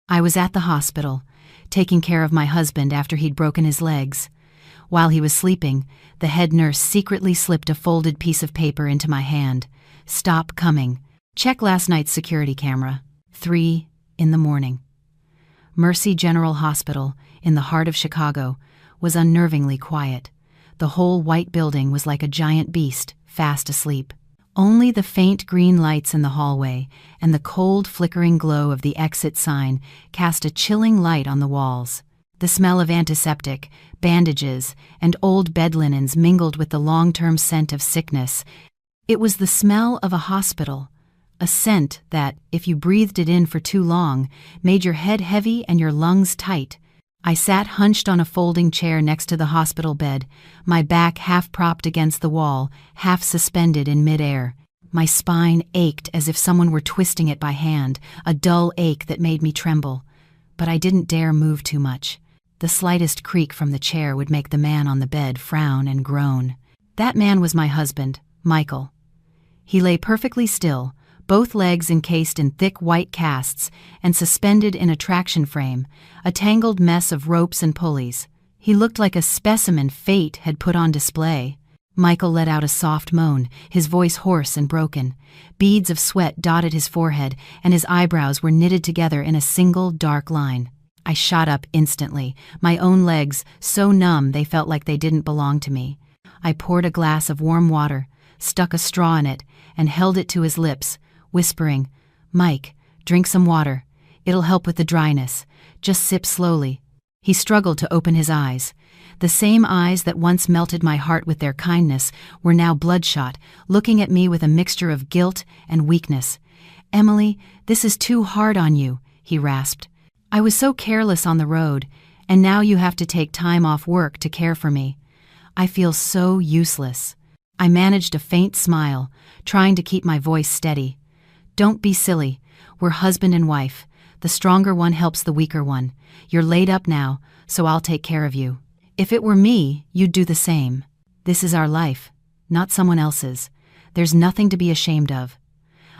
I was at the hospital, taking care of my husband after he'd broken his legs. While he was sleeping, the head nurse secretly slipped a folded piece of paper into my hand. "Stop coming. Check last night's security camera. 3 in the morning." Mercy General Hospital, in the heart of Chicago, was unnervingly quiet. The whole white building was like a giant beast, fast asleep. Only the faint green lights in the hallway and the cold flickering glow of the exit sign cast a chilling light on the walls. The smell of antiseptic, bandages, and old bed linens mingled with the long-term scent of sickness. It was the smell of a hospital, a scent that, if you breathed it in for too long, made your head heavy and your lungs tight. I sat hunched on a folding chair next to the hospital bed, my back half propped against the wall, half suspended in midair. My spine ached as if someone were twisting it by hand, a dull ache that made me tremble. But I didn't dare move too much. The slightest creak from the chair would make the man on the bed frown and groan. That man was my husband, Michael. He lay perfectly still, both legs encased in thick white casts and suspended in a traction frame, a tangled mess of ropes and pulleys. He looked like a specimen fate had put on display. Michael let out a soft moan, his voice hoarse and broken. Beads of sweat dotted his forehead, and his eyebrows were knitted together in a single dark line. I shot up instantly, my own legs so numb they felt like they didn't belong to me. I poured a glass of warm water, stuck a straw in it, and held it to his lips, whispering, "Mike, drink some water. It'll help with the dryness. Just sip slowly." He struggled to open his eyes. The same eyes that once melted my heart with their kindness were now bloodshot, looking at me with a mixture of guilt and weakness. "Emily, this is too hard on you," he rasped. "I was so careless on the road, and now you have to take time off work to care for me. I feel so useless." I managed a faint smile, trying to keep my voice steady. "Don't be silly. We're husband and wife. The stronger one helps the weaker one. You're laid up now, so I'll take care of you. If it were me, you'd do the same. This is our life, not someone else's. There's nothing to be ashamed of."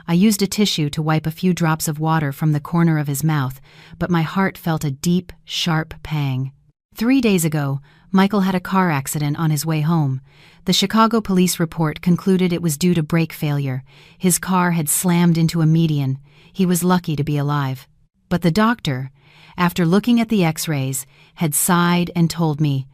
I used a tissue to wipe a few drops of water from the corner of his mouth, but my heart felt a deep, sharp pang. 3 days ago, Michael had a car accident on his way home. The Chicago police report concluded it was due to brake failure. His car had slammed into a median. He was lucky to be alive. But the doctor, after looking at the x-rays, had sighed and told me,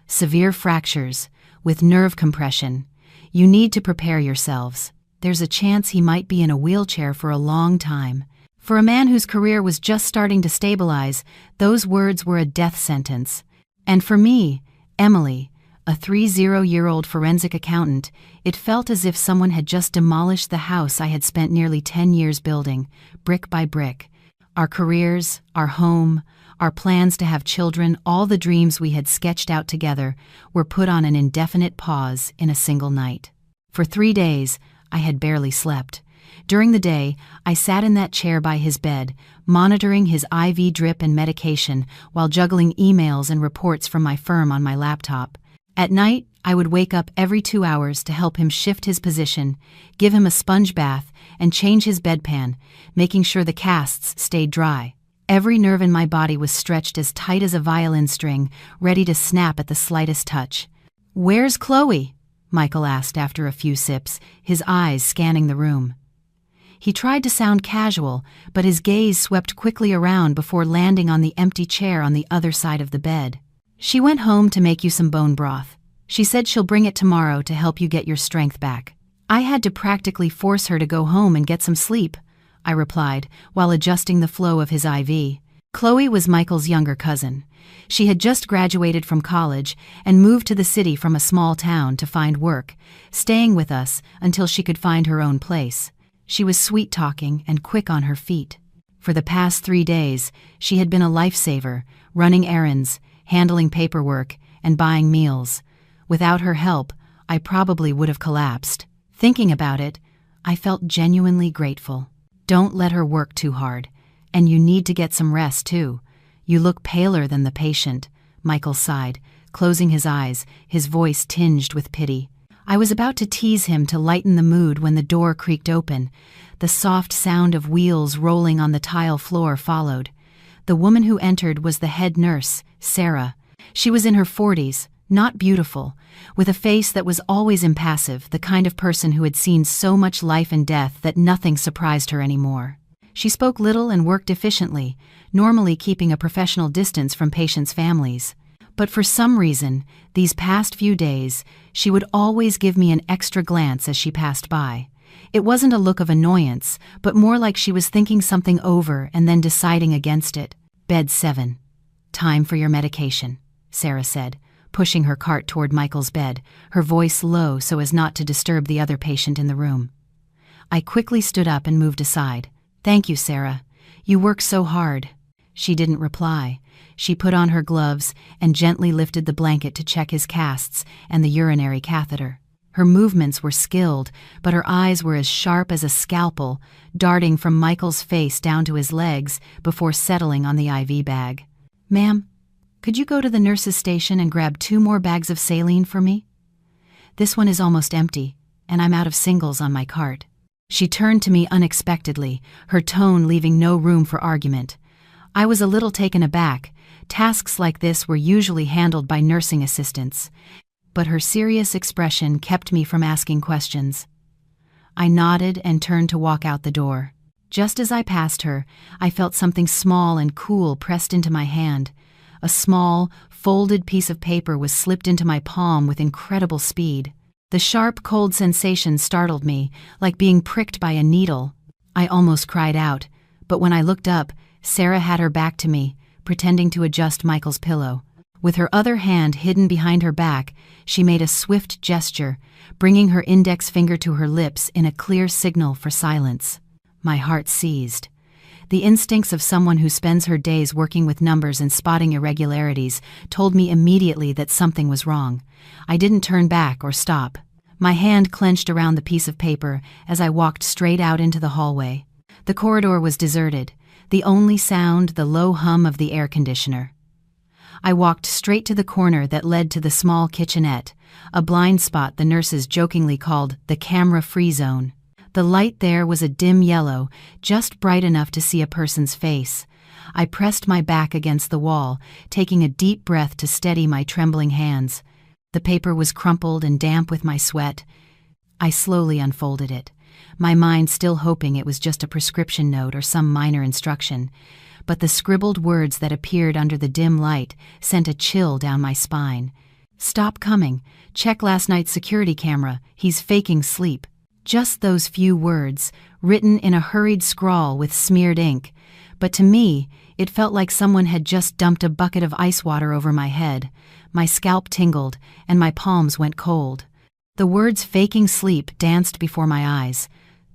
"Severe fractures, with nerve compression. You need to prepare yourselves. There's a chance he might be in a wheelchair for a long time." For a man whose career was just starting to stabilize, those words were a death sentence. And for me, Emily, a 30-year-old forensic accountant, it felt as if someone had just demolished the house I had spent nearly 10 years building, brick by brick. Our careers, our home, our plans to have children, all the dreams we had sketched out together, were put on an indefinite pause in a single night. For 3 days, I had barely slept. During the day, I sat in that chair by his bed, monitoring his IV drip and medication while juggling emails and reports from my firm on my laptop. At night, I would wake up every 2 hours to help him shift his position, give him a sponge bath, and change his bedpan, making sure the casts stayed dry. Every nerve in my body was stretched as tight as a violin string, ready to snap at the slightest touch. "Where's Chloe?" Michael asked after a few sips, his eyes scanning the room. He tried to sound casual, but his gaze swept quickly around before landing on the empty chair on the other side of the bed. "She went home to make you some bone broth. She said she'll bring it tomorrow to help you get your strength back." I had to practically force her to go home and get some sleep, I replied, while adjusting the flow of his IV. Chloe was Michael's younger cousin. She had just graduated from college and moved to the city from a small town to find work, staying with us until she could find her own place. She was sweet-talking and quick on her feet. For the past 3 days, she had been a lifesaver, running errands, handling paperwork, and buying meals. Without her help, I probably would have collapsed. Thinking about it, I felt genuinely grateful. "Don't let her work too hard. And you need to get some rest, too. You look paler than the patient," Michael sighed, closing his eyes, his voice tinged with pity. I was about to tease him to lighten the mood when the door creaked open. The soft sound of wheels rolling on the tile floor followed. The woman who entered was the head nurse, Sarah. She was in her 40s, not beautiful, with a face that was always impassive, the kind of person who had seen so much life and death that nothing surprised her anymore. She spoke little and worked efficiently, normally keeping a professional distance from patients' families. But for some reason, these past few days, she would always give me an extra glance as she passed by. It wasn't a look of annoyance, but more like she was thinking something over and then deciding against it. Bed 7. Time for your medication, Sarah said, pushing her cart toward Michael's bed, her voice low so as not to disturb the other patient in the room. I quickly stood up and moved aside. Thank you, Sarah. You work so hard. She didn't reply. She put on her gloves and gently lifted the blanket to check his casts and the urinary catheter. Her movements were skilled, but her eyes were as sharp as a scalpel, darting from Michael's face down to his legs before settling on the IV bag. Ma'am, could you go to the nurse's station and grab 2 more bags of saline for me? This one is almost empty, and I'm out of singles on my cart. She turned to me unexpectedly, her tone leaving no room for argument. I was a little taken aback. Tasks like this were usually handled by nursing assistants, but her serious expression kept me from asking questions. I nodded and turned to walk out the door. Just as I passed her, I felt something small and cool pressed into my hand. A small, folded piece of paper was slipped into my palm with incredible speed. The sharp, cold sensation startled me, like being pricked by a needle. I almost cried out, but when I looked up, Sarah had her back to me, pretending to adjust Michael's pillow. With her other hand hidden behind her back, she made a swift gesture, bringing her index finger to her lips in a clear signal for silence. My heart seized. The instincts of someone who spends her days working with numbers and spotting irregularities told me immediately that something was wrong. I didn't turn back or stop. My hand clenched around the piece of paper as I walked straight out into the hallway. The corridor was deserted, the only sound the low hum of the air conditioner. I walked straight to the corner that led to the small kitchenette, a blind spot the nurses jokingly called the camera-free zone. The light there was a dim yellow, just bright enough to see a person's face. I pressed my back against the wall, taking a deep breath to steady my trembling hands. The paper was crumpled and damp with my sweat. I slowly unfolded it, my mind still hoping it was just a prescription note or some minor instruction. But the scribbled words that appeared under the dim light sent a chill down my spine. Stop coming. Check last night's security camera. He's faking sleep. Just those few words, written in a hurried scrawl with smeared ink. But to me, it felt like someone had just dumped a bucket of ice water over my head. My scalp tingled, and my palms went cold. The words faking sleep danced before my eyes.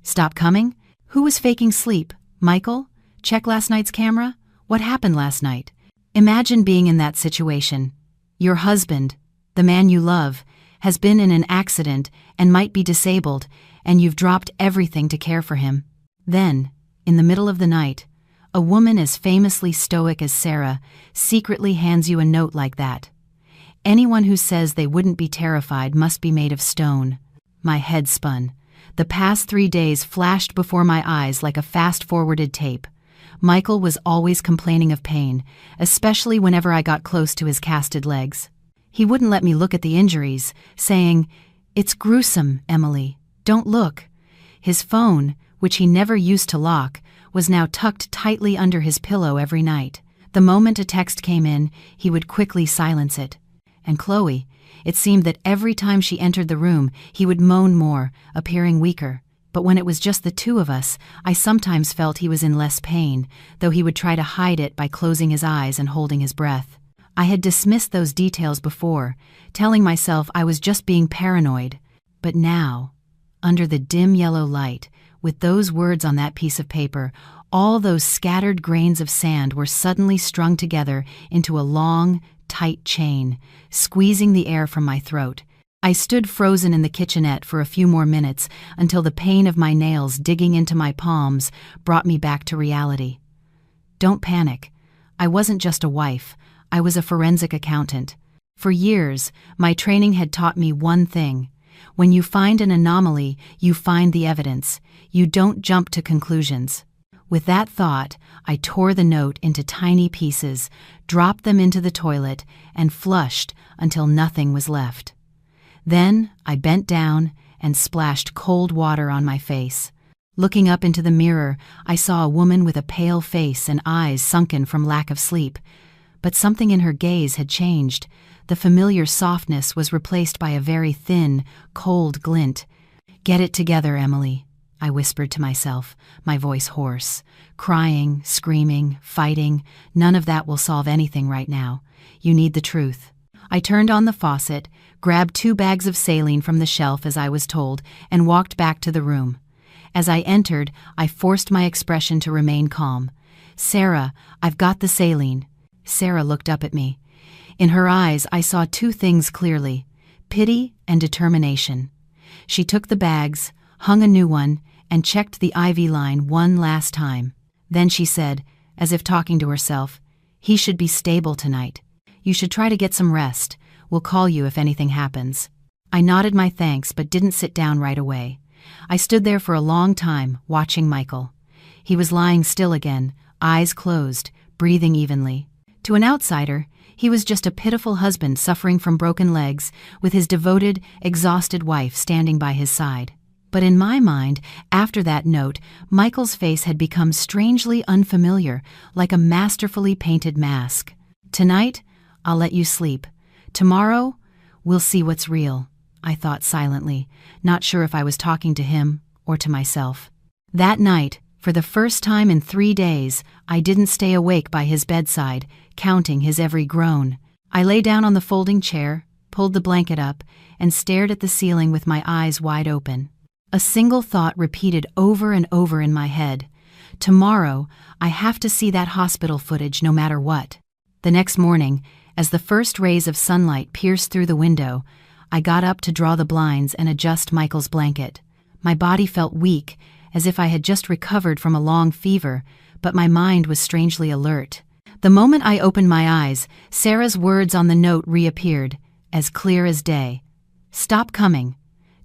Stop coming? Who was faking sleep? Michael? Check last night's camera? What happened last night? Imagine being in that situation. Your husband, the man you love, has been in an accident and might be disabled, and you've dropped everything to care for him. Then, in the middle of the night, a woman as famously stoic as Sarah secretly hands you a note like that. Anyone who says they wouldn't be terrified must be made of stone. My head spun. The past 3 days flashed before my eyes like a fast-forwarded tape. Michael was always complaining of pain, especially whenever I got close to his casted legs. He wouldn't let me look at the injuries, saying, "It's gruesome, Emily. Don't look." His phone, which he never used to lock, was now tucked tightly under his pillow every night. The moment a text came in, he would quickly silence it. And Chloe, it seemed that every time she entered the room, he would moan more, appearing weaker. But when it was just the two of us, I sometimes felt he was in less pain, though he would try to hide it by closing his eyes and holding his breath. I had dismissed those details before, telling myself I was just being paranoid. But now, under the dim yellow light, with those words on that piece of paper, all those scattered grains of sand were suddenly strung together into a long, tight chain, squeezing the air from my throat. I stood frozen in the kitchenette for a few more minutes until the pain of my nails digging into my palms brought me back to reality. Don't panic. I wasn't just a wife. I was a forensic accountant. For years, my training had taught me one thing. When you find an anomaly, you find the evidence. You don't jump to conclusions. With that thought, I tore the note into tiny pieces, dropped them into the toilet, and flushed until nothing was left. Then I bent down and splashed cold water on my face. Looking up into the mirror, I saw a woman with a pale face and eyes sunken from lack of sleep. But something in her gaze had changed. The familiar softness was replaced by a very thin, cold glint. "Get it together, Emily," I whispered to myself, my voice hoarse. "Crying, screaming, fighting, none of that will solve anything right now. You need the truth." I turned on the faucet, grabbed 2 bags of saline from the shelf as I was told, and walked back to the room. As I entered, I forced my expression to remain calm. "Sarah, I've got the saline." Sarah looked up at me. In her eyes, I saw 2 things clearly: pity and determination. She took the bags, hung a new one, and checked the IV line one last time. Then she said, as if talking to herself, "He should be stable tonight. You should try to get some rest. We'll call you if anything happens." I nodded my thanks but didn't sit down right away. I stood there for a long time, watching Michael. He was lying still again, eyes closed, breathing evenly. To an outsider, he was just a pitiful husband suffering from broken legs, with his devoted, exhausted wife standing by his side. But in my mind, after that note, Michael's face had become strangely unfamiliar, like a masterfully painted mask. "Tonight, I'll let you sleep. Tomorrow, we'll see what's real," I thought silently, not sure if I was talking to him or to myself. That night, for the first time in 3 days, I didn't stay awake by his bedside, counting his every groan. I lay down on the folding chair, pulled the blanket up, and stared at the ceiling with my eyes wide open. A single thought repeated over and over in my head: tomorrow, I have to see that hospital footage no matter what. The next morning, as the first rays of sunlight pierced through the window, I got up to draw the blinds and adjust Michael's blanket. My body felt weak, as if I had just recovered from a long fever, but my mind was strangely alert. The moment I opened my eyes, Sarah's words on the note reappeared, as clear as day. "Stop coming.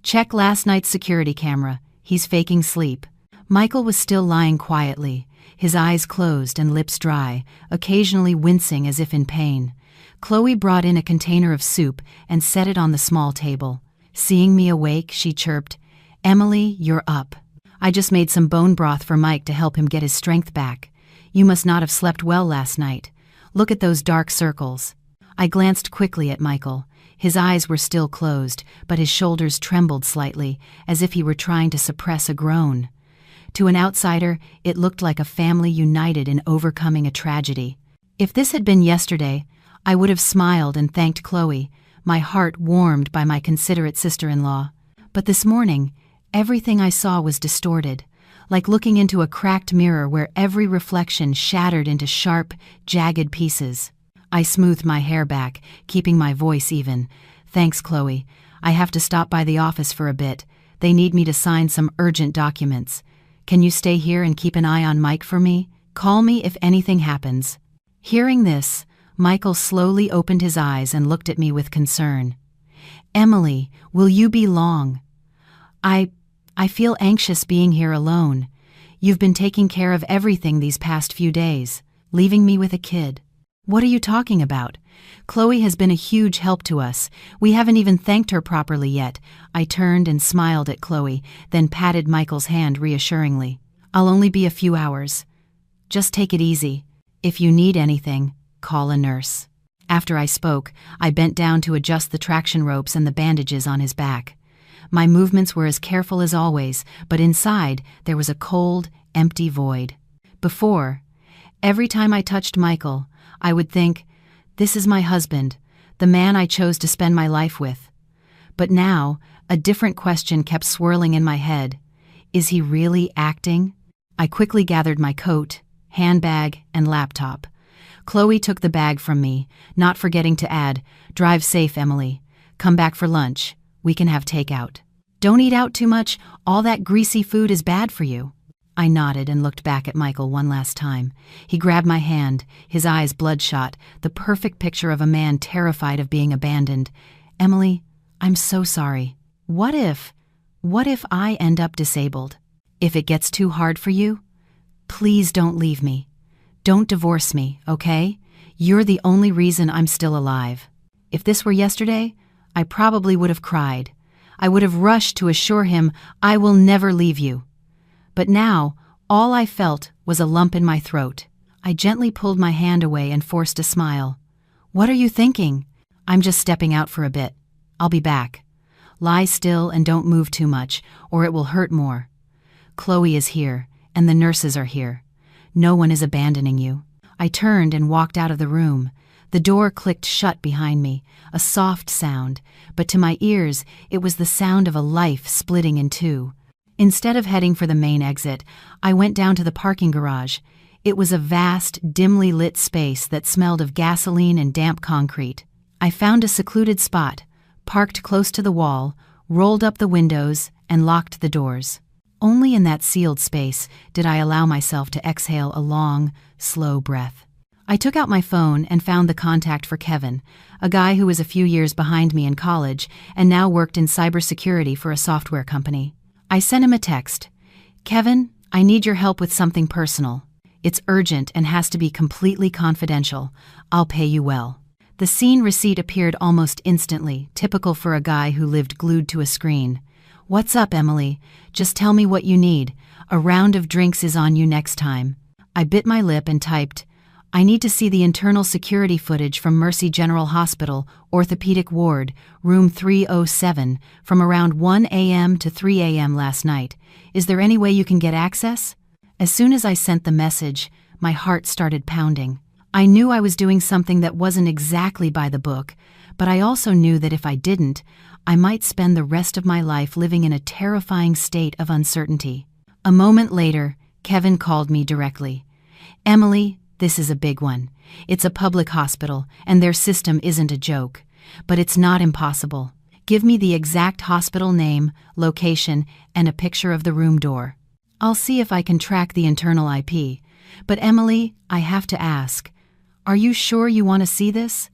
Check last night's security camera. He's faking sleep." Michael was still lying quietly, his eyes closed and lips dry, occasionally wincing as if in pain. Chloe brought in a container of soup and set it on the small table. Seeing me awake, she chirped, "Emily, you're up. I just made some bone broth for Mike to help him get his strength back. You must not have slept well last night. Look at those dark circles." I glanced quickly at Michael. His eyes were still closed, but his shoulders trembled slightly, as if he were trying to suppress a groan. To an outsider, it looked like a family united in overcoming a tragedy. If this had been yesterday, I would have smiled and thanked Chloe, my heart warmed by my considerate sister-in-law. But this morning, everything I saw was distorted, like looking into a cracked mirror where every reflection shattered into sharp, jagged pieces. I smoothed my hair back, keeping my voice even. "Thanks, Chloe. I have to stop by the office for a bit. They need me to sign some urgent documents. Can you stay here and keep an eye on Mike for me? Call me if anything happens." Hearing this, Michael slowly opened his eyes and looked at me with concern. "Emily, will you be long? I feel anxious being here alone. You've been taking care of everything these past few days, leaving me with a kid." "What are you talking about? Chloe has been a huge help to us. We haven't even thanked her properly yet." I turned and smiled at Chloe, then patted Michael's hand reassuringly. "I'll only be a few hours. Just take it easy. If you need anything, call a nurse." After I spoke, I bent down to adjust the traction ropes and the bandages on his back. My movements were as careful as always, but inside there was a cold, empty void. Before, every time I touched Michael, I would think, "This is my husband, the man I chose to spend my life with." But now, a different question kept swirling in my head. Is he really acting? I quickly gathered my coat, handbag, and laptop. Chloe took the bag from me, not forgetting to add, "Drive safe, Emily. Come back for lunch. We can have takeout. Don't eat out too much. All that greasy food is bad for you." I nodded and looked back at Michael one last time. He grabbed my hand, his eyes bloodshot, the perfect picture of a man terrified of being abandoned. "Emily, I'm so sorry. What if I end up disabled? If it gets too hard for you, Please don't leave me. Don't divorce me, okay? You're the only reason I'm still alive. If this were yesterday, I probably would have cried. I would have rushed to assure him I will never leave you. But now, all I felt was a lump in my throat. I gently pulled my hand away and forced a smile. What are you thinking? I'm just stepping out for a bit. I'll be back. Lie still and don't move too much, or it will hurt more. Chloe is here, and the nurses are here. No one is abandoning you. I turned and walked out of the room. The door clicked shut behind me, a soft sound, but to my ears it was the sound of a life splitting in two. Instead of heading for the main exit, I went down to the parking garage. It was a vast, dimly lit space that smelled of gasoline and damp concrete. I found a secluded spot, parked close to the wall, rolled up the windows, and locked the doors. Only in that sealed space did I allow myself to exhale a long, slow breath. I took out my phone and found the contact for Kevin, a guy who was a few years behind me in college and now worked in cybersecurity for a software company. I sent him a text. Kevin, I need your help with something personal. It's urgent and has to be completely confidential. I'll pay you well. The scene receipt appeared almost instantly, typical for a guy who lived glued to a screen. What's up, Emily? Just tell me what you need. A round of drinks is on you next time. I bit my lip and typed, I need to see the internal security footage from Mercy General Hospital, Orthopedic Ward, room 307, from around 1 a.m. to 3 a.m. last night. Is there any way you can get access? As soon as I sent the message, my heart started pounding. I knew I was doing something that wasn't exactly by the book, but I also knew that if I didn't, I might spend the rest of my life living in a terrifying state of uncertainty. A moment later, Kevin called me directly. Emily, this is a big one. It's a public hospital, and their system isn't a joke. But it's not impossible. Give me the exact hospital name, location, and a picture of the room door. I'll see if I can track the internal IP. But Emily, I have to ask, are you sure you want to see this?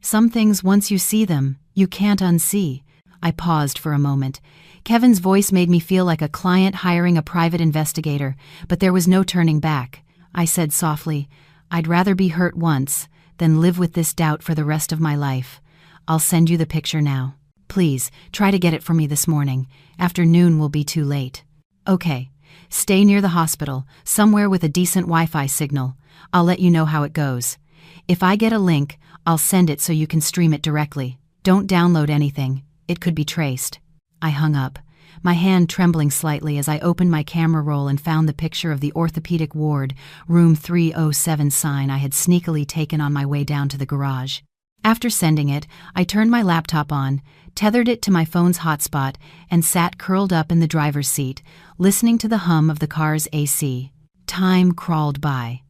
Some things, once you see them, you can't unsee. I paused for a moment. Kevin's voice made me feel like a client hiring a private investigator, but there was no turning back. I said softly, I'd rather be hurt once than live with this doubt for the rest of my life. I'll send you the picture now. Please, try to get it for me this morning. Afternoon will be too late. Okay. Stay near the hospital, somewhere with a decent Wi-Fi signal. I'll let you know how it goes. If I get a link, I'll send it so you can stream it directly. Don't download anything. It could be traced. I hung up, my hand trembling slightly as I opened my camera roll and found the picture of the orthopedic ward, room 307 sign I had sneakily taken on my way down to the garage. After sending it, I turned my laptop on, tethered it to my phone's hotspot, and sat curled up in the driver's seat, listening to the hum of the car's AC. Time crawled by.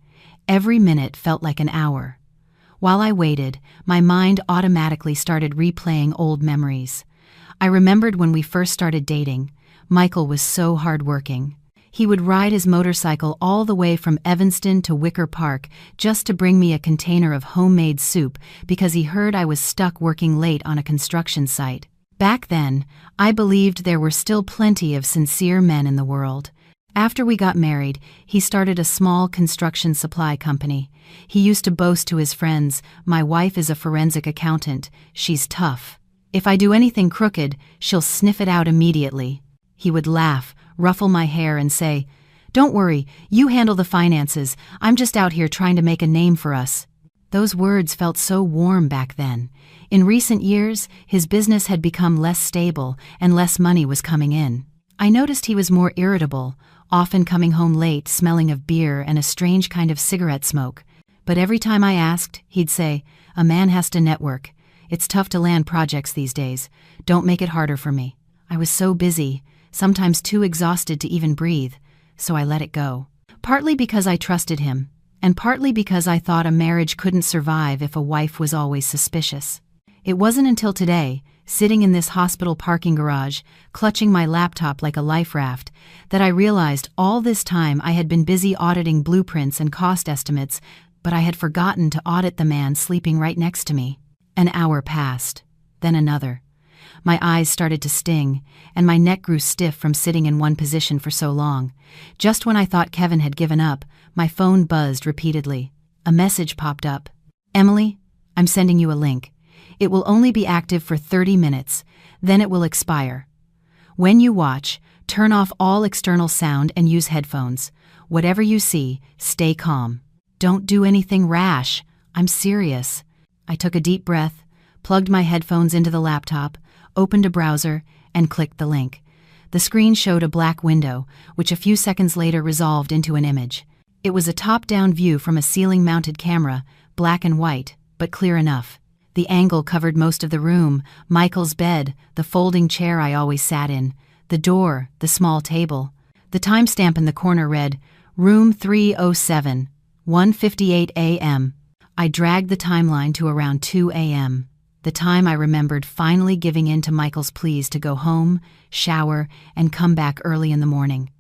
Every minute felt like an hour. While I waited, my mind automatically started replaying old memories. I remembered when we first started dating. Michael was so hardworking. He would ride his motorcycle all the way from Evanston to Wicker Park just to bring me a container of homemade soup because he heard I was stuck working late on a construction site. Back then, I believed there were still plenty of sincere men in the world. After we got married, he started a small construction supply company. He used to boast to his friends, "My wife is a forensic accountant. She's tough. If I do anything crooked, she'll sniff it out immediately." He would laugh, ruffle my hair, and say, "Don't worry, you handle the finances. I'm just out here trying to make a name for us." Those words felt so warm back then. In recent years, his business had become less stable and less money was coming in. I noticed he was more irritable, often coming home late, smelling of beer and a strange kind of cigarette smoke. But every time I asked, he'd say, "A man has to network. It's tough to land projects these days. Don't make it harder for me." I was so busy, sometimes too exhausted to even breathe, so I let it go. Partly because I trusted him, and partly because I thought a marriage couldn't survive if a wife was always suspicious. It wasn't until today, sitting in this hospital parking garage, clutching my laptop like a life raft, that I realized all this time I had been busy auditing blueprints and cost estimates, but I had forgotten to audit the man sleeping right next to me. An hour passed, then another. My eyes started to sting, and my neck grew stiff from sitting in one position for so long. Just when I thought Kevin had given up, my phone buzzed repeatedly. A message popped up. "Emily, I'm sending you a link. It will only be active for 30 minutes, then it will expire. When you watch, turn off all external sound and use headphones. Whatever you see, stay calm. Don't do anything rash. I'm serious." I took a deep breath, plugged my headphones into the laptop, opened a browser, and clicked the link. The screen showed a black window, which a few seconds later resolved into an image. It was a top-down view from a ceiling-mounted camera, black and white, but clear enough. The angle covered most of the room: Michael's bed, the folding chair I always sat in, the door, the small table. The timestamp in the corner read, "Room 307, 1:58 a.m. I dragged the timeline to around 2 a.m., the time I remembered finally giving in to Michael's pleas to go home, shower, and come back early in the morning.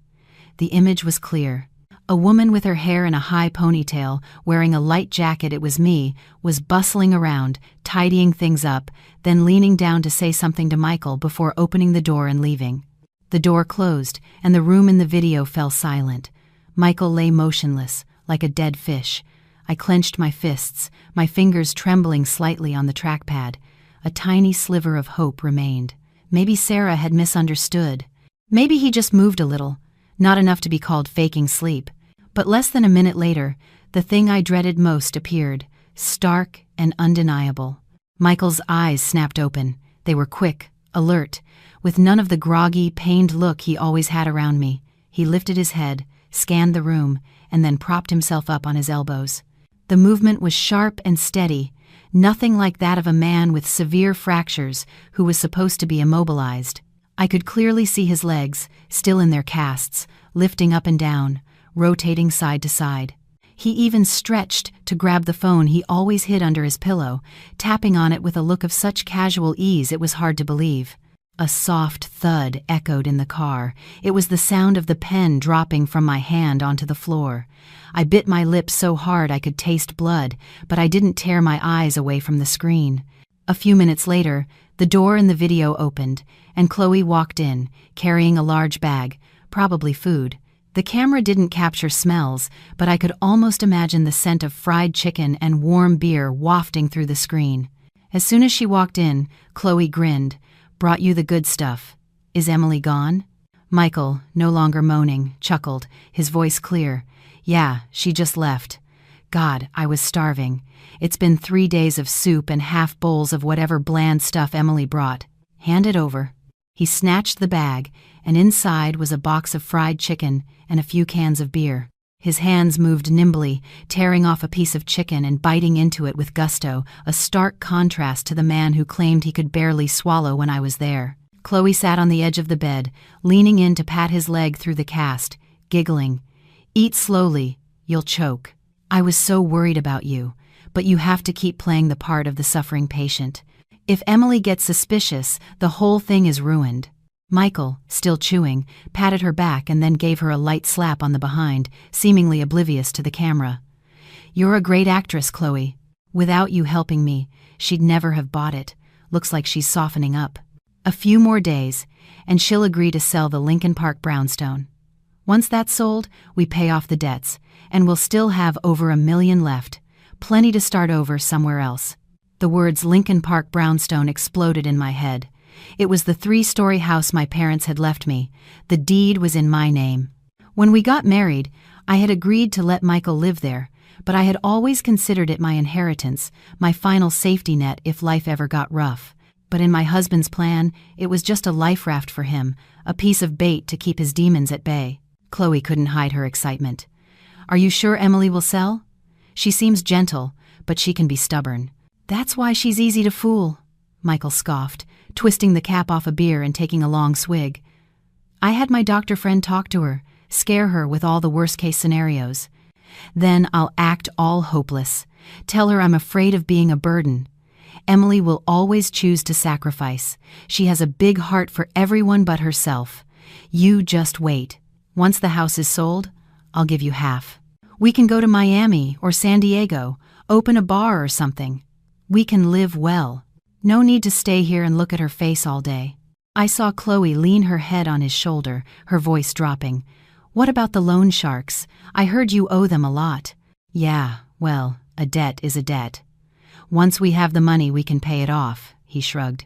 The image was clear. A woman with her hair in a high ponytail, wearing a light jacket, it was me, was bustling around, tidying things up, then leaning down to say something to Michael before opening the door and leaving. The door closed, and the room in the video fell silent. Michael lay motionless, like a dead fish. I clenched my fists, my fingers trembling slightly on the trackpad. A tiny sliver of hope remained. Maybe Sarah had misunderstood. Maybe he just moved a little, not enough to be called faking sleep. But less than a minute later, the thing I dreaded most appeared, stark and undeniable. Michael's eyes snapped open. They were quick, alert, with none of the groggy, pained look he always had around me. He lifted his head, scanned the room, and then propped himself up on his elbows. The movement was sharp and steady, nothing like that of a man with severe fractures who was supposed to be immobilized. I could clearly see his legs, still in their casts, lifting up and down, rotating side to side. He even stretched to grab the phone he always hid under his pillow, tapping on it with a look of such casual ease it was hard to believe. A soft thud echoed in the car. It was the sound of the pen dropping from my hand onto the floor. I bit my lips so hard I could taste blood, but I didn't tear my eyes away from the screen. A few minutes later, the door in the video opened, and Chloe walked in, carrying a large bag, probably food. The camera didn't capture smells, but I could almost imagine the scent of fried chicken and warm beer wafting through the screen. As soon as she walked in, Chloe grinned. "Brought you the good stuff. Is Emily gone?" Michael, no longer moaning, chuckled, his voice clear. "Yeah, she just left. God, I was starving. It's been 3 days of soup and half bowls of whatever bland stuff Emily brought. Hand it over." He snatched the bag, and inside was a box of fried chicken and a few cans of beer. His hands moved nimbly, tearing off a piece of chicken and biting into it with gusto, a stark contrast to the man who claimed he could barely swallow when I was there. Chloe sat on the edge of the bed, leaning in to pat his leg through the cast, giggling. "Eat slowly, you'll choke. I was so worried about you, but you have to keep playing the part of the suffering patient. If Emily gets suspicious, the whole thing is ruined." Michael, still chewing, patted her back and then gave her a light slap on the behind, seemingly oblivious to the camera. "You're a great actress, Chloe. Without you helping me, she'd never have bought it. Looks like she's softening up. A few more days, and she'll agree to sell the Lincoln Park brownstone. Once that's sold, we pay off the debts, and we'll still have over $1 million left, plenty to start over somewhere else." The words Lincoln Park brownstone exploded in my head. It was the 3-story house my parents had left me. The deed was in my name. When we got married, I had agreed to let Michael live there, but I had always considered it my inheritance, my final safety net if life ever got rough. But in my husband's plan, it was just a life raft for him, a piece of bait to keep his demons at bay. Chloe couldn't hide her excitement. "Are you sure Emily will sell? She seems gentle, but she can be stubborn." "That's why she's easy to fool," Michael scoffed, twisting the cap off a beer and taking a long swig. "I had my doctor friend talk to her, scare her with all the worst-case scenarios. Then I'll act all hopeless, tell her I'm afraid of being a burden. Emily will always choose to sacrifice. She has a big heart for everyone but herself. You just wait. Once the house is sold, I'll give you half. We can go to Miami or San Diego, open a bar or something. We can live well." No need to stay here and look at her face all day. I saw Chloe lean her head on his shoulder, her voice dropping. What about the loan sharks? I heard you owe them a lot. Yeah, well, a debt is a debt. Once we have the money, we can pay it off, he shrugged.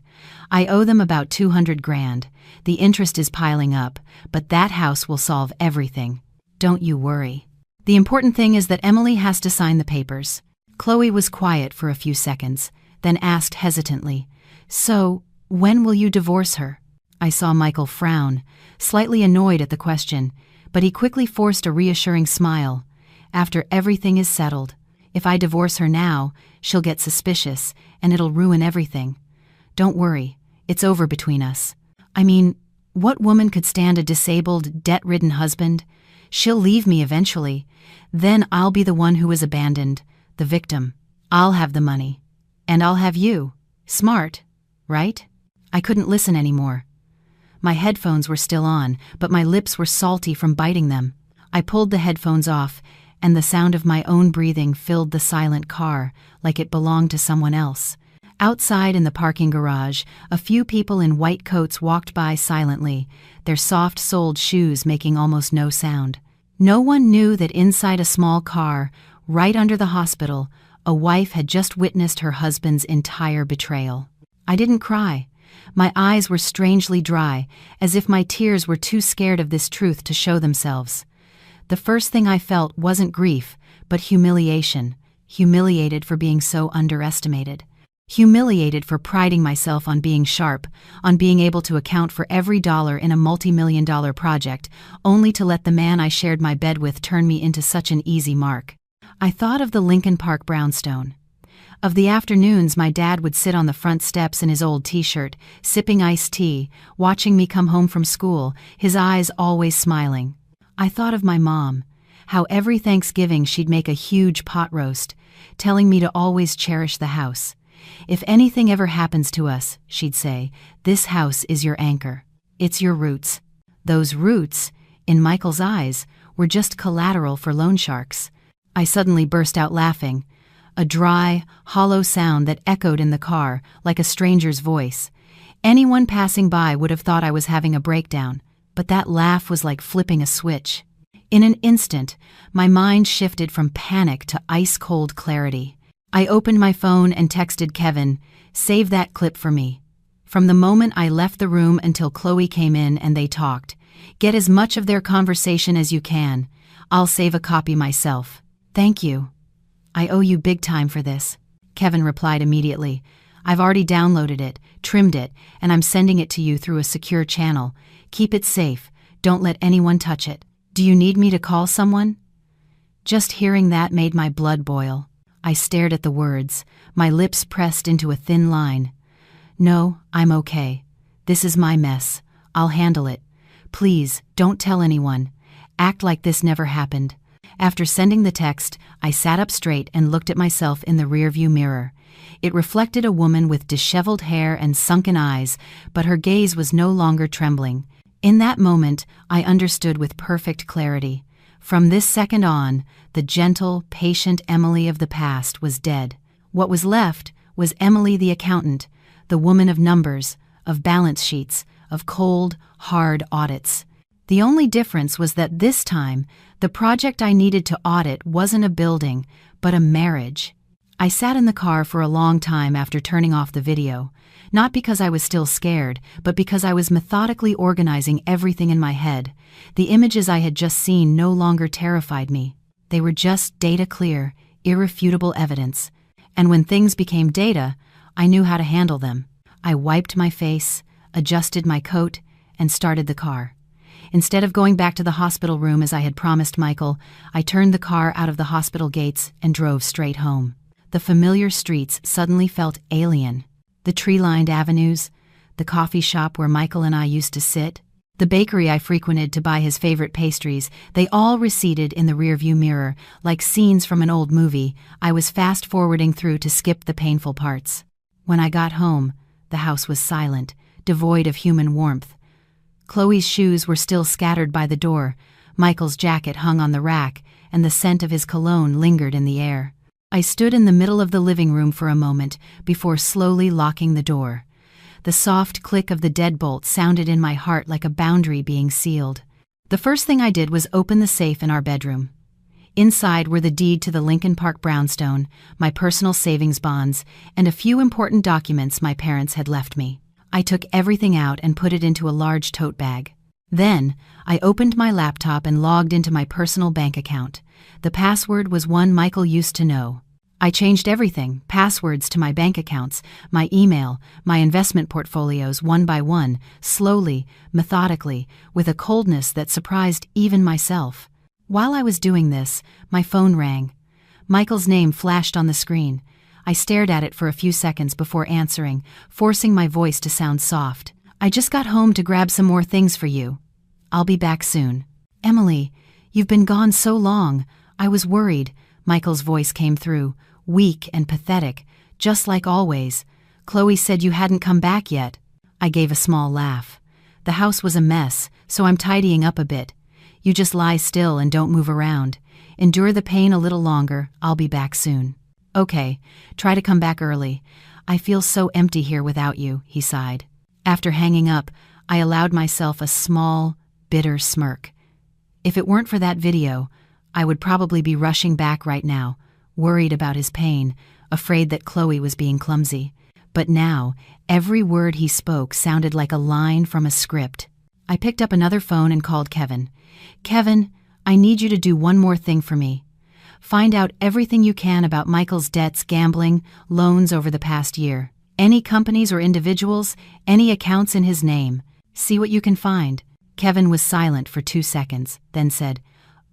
I owe them about 200 grand. The interest is piling up, but that house will solve everything. Don't you worry. The important thing is that Emily has to sign the papers. Chloe was quiet for a few seconds, then asked hesitantly, So, when will you divorce her? I saw Michael frown, slightly annoyed at the question, but he quickly forced a reassuring smile. After everything is settled. If I divorce her now, she'll get suspicious, and it'll ruin everything. Don't worry, it's over between us. I mean, what woman could stand a disabled, debt-ridden husband? She'll leave me eventually. Then I'll be the one who was abandoned, the victim. I'll have the money. And I'll have you. Smart, right? I couldn't listen anymore. My headphones were still on, but my lips were salty from biting them. I pulled the headphones off, and the sound of my own breathing filled the silent car, like it belonged to someone else. Outside in the parking garage, a few people in white coats walked by silently, their soft-soled shoes making almost no sound. No one knew that inside a small car, right under the hospital, a wife had just witnessed her husband's entire betrayal. I didn't cry. My eyes were strangely dry, as if my tears were too scared of this truth to show themselves. The first thing I felt wasn't grief, but humiliation. Humiliated for being so underestimated. Humiliated for priding myself on being sharp, on being able to account for every dollar in a multi-million-dollar project, only to let the man I shared my bed with turn me into such an easy mark. I thought of the Lincoln Park brownstone. Of the afternoons my dad would sit on the front steps in his old t-shirt, sipping iced tea, watching me come home from school, his eyes always smiling. I thought of my mom, how every Thanksgiving she'd make a huge pot roast, telling me to always cherish the house. If anything ever happens to us, she'd say, this house is your anchor. It's your roots. Those roots, in Michael's eyes, were just collateral for loan sharks. I suddenly burst out laughing, a dry, hollow sound that echoed in the car like a stranger's voice. Anyone passing by would have thought I was having a breakdown, but that laugh was like flipping a switch. In an instant, my mind shifted from panic to ice-cold clarity. I opened my phone and texted Kevin, "Save that clip for me." From the moment I left the room until Chloe came in and they talked, get as much of their conversation as you can. I'll save a copy myself. Thank you. I owe you big time for this. Kevin replied immediately. I've already downloaded it, trimmed it, and I'm sending it to you through a secure channel. Keep it safe. Don't let anyone touch it. Do you need me to call someone? Just hearing that made my blood boil. I stared at the words, my lips pressed into a thin line. No, I'm okay. This is my mess. I'll handle it. Please, don't tell anyone. Act like this never happened. After sending the text, I sat up straight and looked at myself in the rearview mirror. It reflected a woman with disheveled hair and sunken eyes, but her gaze was no longer trembling. In that moment, I understood with perfect clarity. From this second on, the gentle, patient Emily of the past was dead. What was left was Emily the accountant, the woman of numbers, of balance sheets, of cold, hard audits. The only difference was that this time, the project I needed to audit wasn't a building, but a marriage. I sat in the car for a long time after turning off the video, not because I was still scared, but because I was methodically organizing everything in my head. The images I had just seen no longer terrified me. They were just data-clear, irrefutable evidence. And when things became data, I knew how to handle them. I wiped my face, adjusted my coat, and started the car. Instead of going back to the hospital room as I had promised Michael, I turned the car out of the hospital gates and drove straight home. The familiar streets suddenly felt alien. The tree-lined avenues, the coffee shop where Michael and I used to sit, the bakery I frequented to buy his favorite pastries, they all receded in the rearview mirror, like scenes from an old movie I was fast-forwarding through to skip the painful parts. When I got home, the house was silent, devoid of human warmth. Chloe's shoes were still scattered by the door, Michael's jacket hung on the rack, and the scent of his cologne lingered in the air. I stood in the middle of the living room for a moment before slowly locking the door. The soft click of the deadbolt sounded in my heart like a boundary being sealed. The first thing I did was open the safe in our bedroom. Inside were the deed to the Lincoln Park brownstone, my personal savings bonds, and a few important documents my parents had left me. I took everything out and put it into a large tote bag. Then, I opened my laptop and logged into my personal bank account. The password was one Michael used to know. I changed everything, passwords to my bank accounts, my email, my investment portfolios one by one, slowly, methodically, with a coldness that surprised even myself. While I was doing this, my phone rang. Michael's name flashed on the screen. I stared at it for a few seconds before answering, forcing my voice to sound soft. "I just got home to grab some more things for you. I'll be back soon." "Emily, you've been gone so long. I was worried." Michael's voice came through, weak and pathetic, just like always. "Chloe said you hadn't come back yet." I gave a small laugh. "The house was a mess, so I'm tidying up a bit. You just lie still and don't move around. Endure the pain a little longer. I'll be back soon." "Okay, try to come back early. I feel so empty here without you," he sighed. After hanging up, I allowed myself a small, bitter smirk. If it weren't for that video, I would probably be rushing back right now, worried about his pain, afraid that Chloe was being clumsy. But now, every word he spoke sounded like a line from a script. I picked up another phone and called Kevin. "Kevin, I need you to do one more thing for me. Find out everything you can about Michael's debts, gambling, loans over the past year. Any companies or individuals, any accounts in his name. See what you can find." Kevin was silent for 2 seconds, then said,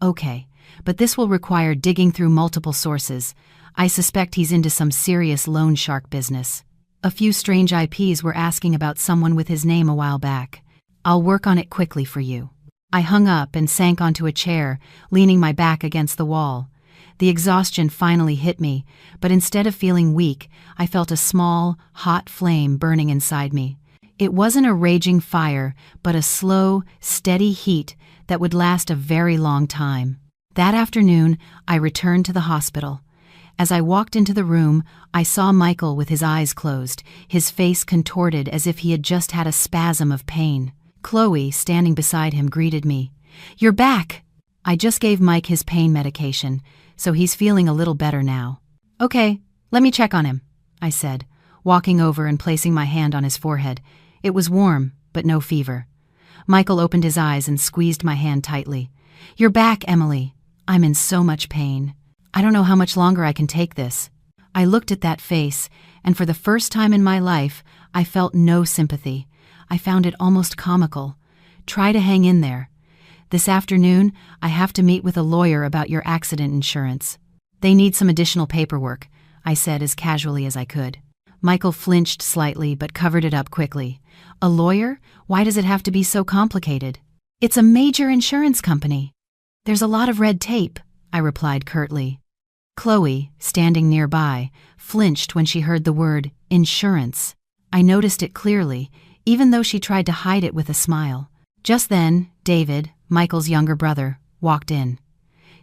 "Okay, but this will require digging through multiple sources. I suspect he's into some serious loan shark business. A few strange IPs were asking about someone with his name a while back. I'll work on it quickly for you." I hung up and sank onto a chair, leaning my back against the wall. The exhaustion finally hit me, but instead of feeling weak, I felt a small, hot flame burning inside me. It wasn't a raging fire, but a slow, steady heat that would last a very long time. That afternoon, I returned to the hospital. As I walked into the room, I saw Michael with his eyes closed, his face contorted as if he had just had a spasm of pain. Chloe, standing beside him, greeted me. "You're back!" I just gave Mike his pain medication, so he's feeling a little better now. "Okay, let me check on him," I said, walking over and placing my hand on his forehead. It was warm, but no fever. Michael opened his eyes and squeezed my hand tightly. "You're back, Emily. I'm in so much pain. I don't know how much longer I can take this." I looked at that face, and for the first time in my life, I felt no sympathy. I found it almost comical. "Try to hang in there. This afternoon, I have to meet with a lawyer about your accident insurance. They need some additional paperwork," I said as casually as I could. Michael flinched slightly but covered it up quickly. "A lawyer? Why does it have to be so complicated?" "It's a major insurance company. There's a lot of red tape," I replied curtly. Chloe, standing nearby, flinched when she heard the word insurance. I noticed it clearly, even though she tried to hide it with a smile. Just then, David, Michael's younger brother, walked in.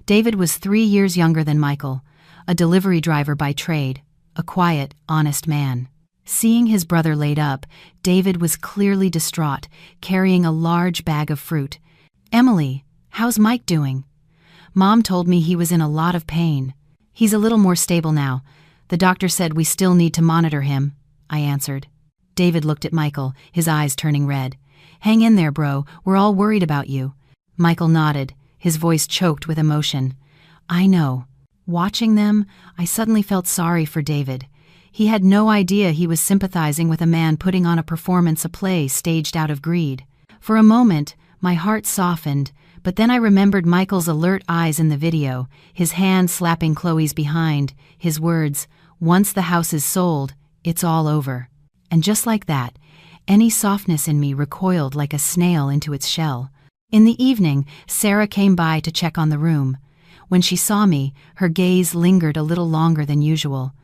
David was 3 years younger than Michael, a delivery driver by trade, a quiet, honest man. Seeing his brother laid up, David was clearly distraught, carrying a large bag of fruit. "Emily, how's Mike doing?" "Mom told me he was in a lot of pain. He's a little more stable now. The doctor said we still need to monitor him," I answered. David looked at Michael, his eyes turning red. "Hang in there, bro. We're all worried about you." Michael nodded, his voice choked with emotion. "I know." Watching them, I suddenly felt sorry for David. He had no idea he was sympathizing with a man putting on a performance, a play staged out of greed. For a moment, my heart softened, but then I remembered Michael's alert eyes in the video, his hand slapping Chloe's behind, his words, "Once the house is sold, it's all over." And just like that, any softness in me recoiled like a snail into its shell. In the evening, Sarah came by to check on the room. When she saw me, her gaze lingered a little longer than usual.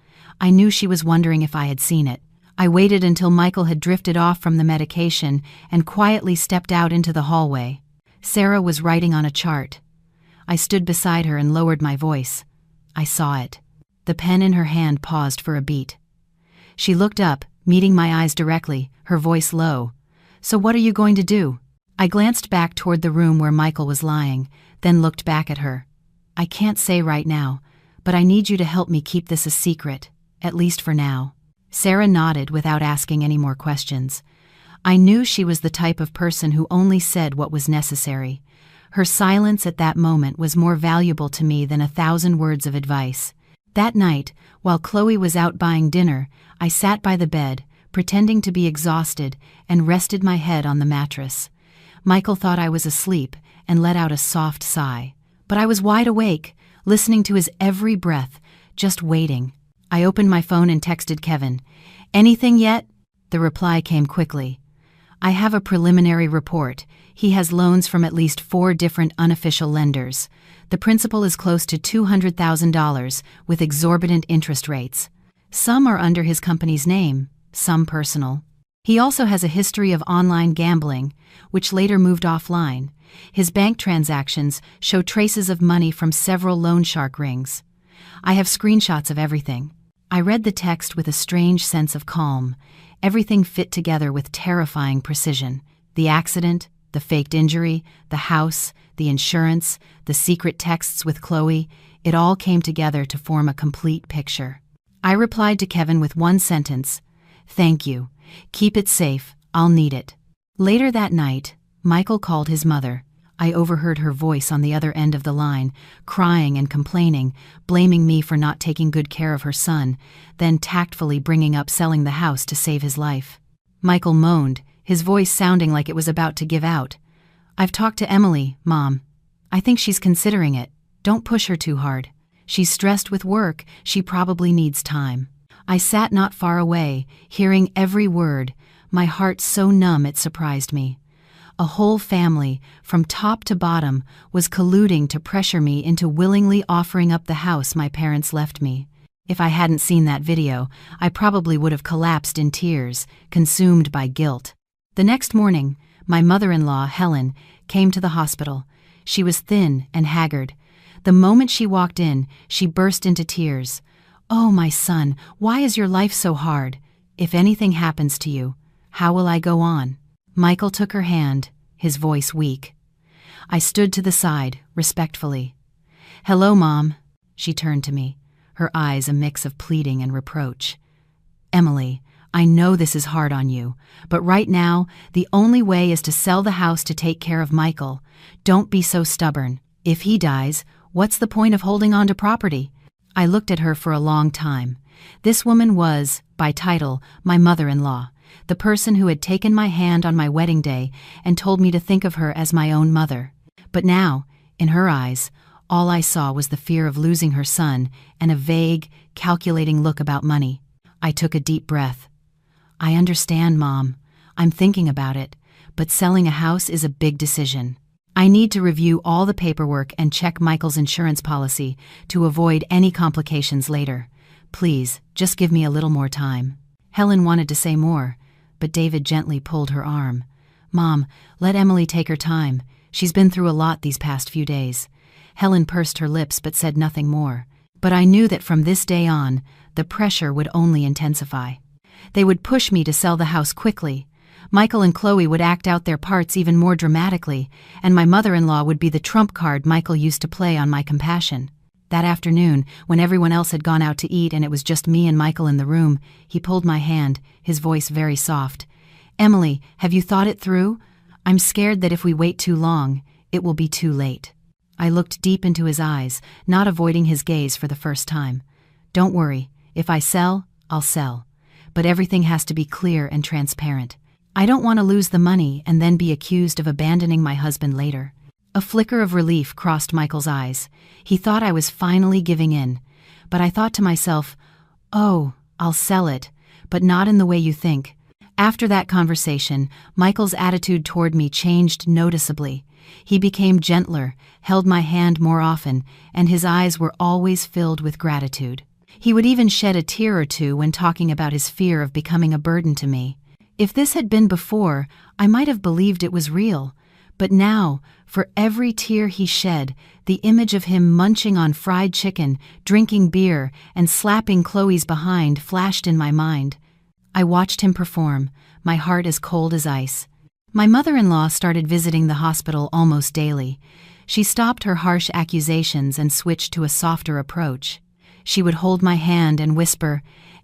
I knew she was wondering if I had seen it. I waited until Michael had drifted off from the medication and quietly stepped out into the hallway. Sarah was writing on a chart. I stood beside her and lowered my voice. "I saw it." The pen in her hand paused for a beat. She looked up, meeting my eyes directly, her voice low. "So what are you going to do?" I glanced back toward the room where Michael was lying, then looked back at her. "I can't say right now, but I need you to help me keep this a secret, at least for now." Sarah nodded without asking any more questions. I knew she was the type of person who only said what was necessary. Her silence at that moment was more valuable to me than 1,000 words of advice. That night, while Chloe was out buying dinner, I sat by the bed, pretending to be exhausted, and rested my head on the mattress. Michael thought I was asleep and let out a soft sigh. But I was wide awake, listening to his every breath, just waiting. I opened my phone and texted Kevin. "Anything yet?" The reply came quickly. "I have a preliminary report. He has loans from at least 4 different unofficial lenders. The principal is close to $200,000 with exorbitant interest rates. Some are under his company's name, some personal. He also has a history of online gambling, which later moved offline. His bank transactions show traces of money from several loan shark rings. I have screenshots of everything." I read the text with a strange sense of calm. Everything fit together with terrifying precision. The accident, the faked injury, the house, the insurance, the secret texts with Chloe, it all came together to form a complete picture. I replied to Kevin with one sentence: "Thank you. Keep it safe. I'll need it." Later that night, Michael called his mother. I overheard her voice on the other end of the line, crying and complaining, blaming me for not taking good care of her son, then tactfully bringing up selling the house to save his life. Michael moaned, his voice sounding like it was about to give out. "I've talked to Emily, Mom. I think she's considering it. Don't push her too hard. She's stressed with work, she probably needs time." I sat not far away, hearing every word, my heart so numb it surprised me. A whole family, from top to bottom, was colluding to pressure me into willingly offering up the house my parents left me. If I hadn't seen that video, I probably would have collapsed in tears, consumed by guilt. The next morning, my mother-in-law, Helen, came to the hospital. She was thin and haggard. The moment she walked in, she burst into tears. "Oh, my son, why is your life so hard? If anything happens to you, how will I go on?" Michael took her hand, his voice weak. I stood to the side, respectfully. "Hello, Mom." She turned to me, her eyes a mix of pleading and reproach. "Emily, I know this is hard on you, but right now, the only way is to sell the house to take care of Michael. Don't be so stubborn. If he dies, what's the point of holding on to property?" I looked at her for a long time. This woman was, by title, my mother-in-law, the person who had taken my hand on my wedding day and told me to think of her as my own mother. But now, in her eyes, all I saw was the fear of losing her son and a vague, calculating look about money. I took a deep breath. "I understand, Mom. I'm thinking about it, but selling a house is a big decision. I need to review all the paperwork and check Michael's insurance policy to avoid any complications later. Please, just give me a little more time." Helen wanted to say more, but David gently pulled her arm. "Mom, let Emily take her time. She's been through a lot these past few days." Helen pursed her lips but said nothing more. But I knew that from this day on, the pressure would only intensify. They would push me to sell the house quickly. Michael and Chloe would act out their parts even more dramatically, and my mother-in-law would be the trump card Michael used to play on my compassion. That afternoon, when everyone else had gone out to eat and it was just me and Michael in the room, he pulled my hand, his voice very soft. "Emily, have you thought it through? I'm scared that if we wait too long, it will be too late." I looked deep into his eyes, not avoiding his gaze for the first time. "Don't worry. If I sell, I'll sell. But everything has to be clear and transparent. I don't want to lose the money and then be accused of abandoning my husband later." A flicker of relief crossed Michael's eyes. He thought I was finally giving in. But I thought to myself, "Oh, I'll sell it, but not in the way you think." After that conversation, Michael's attitude toward me changed noticeably. He became gentler, held my hand more often, and his eyes were always filled with gratitude. He would even shed a tear or two when talking about his fear of becoming a burden to me. If this had been before, I might have believed it was real, But now, for every tear he shed, the image of him munching on fried chicken, drinking beer, and slapping Chloe's behind flashed in my mind. I watched him perform, my heart as cold as ice. My mother-in-law started visiting the hospital almost daily. She stopped her harsh accusations and switched to a softer approach. She would hold my hand and whisper,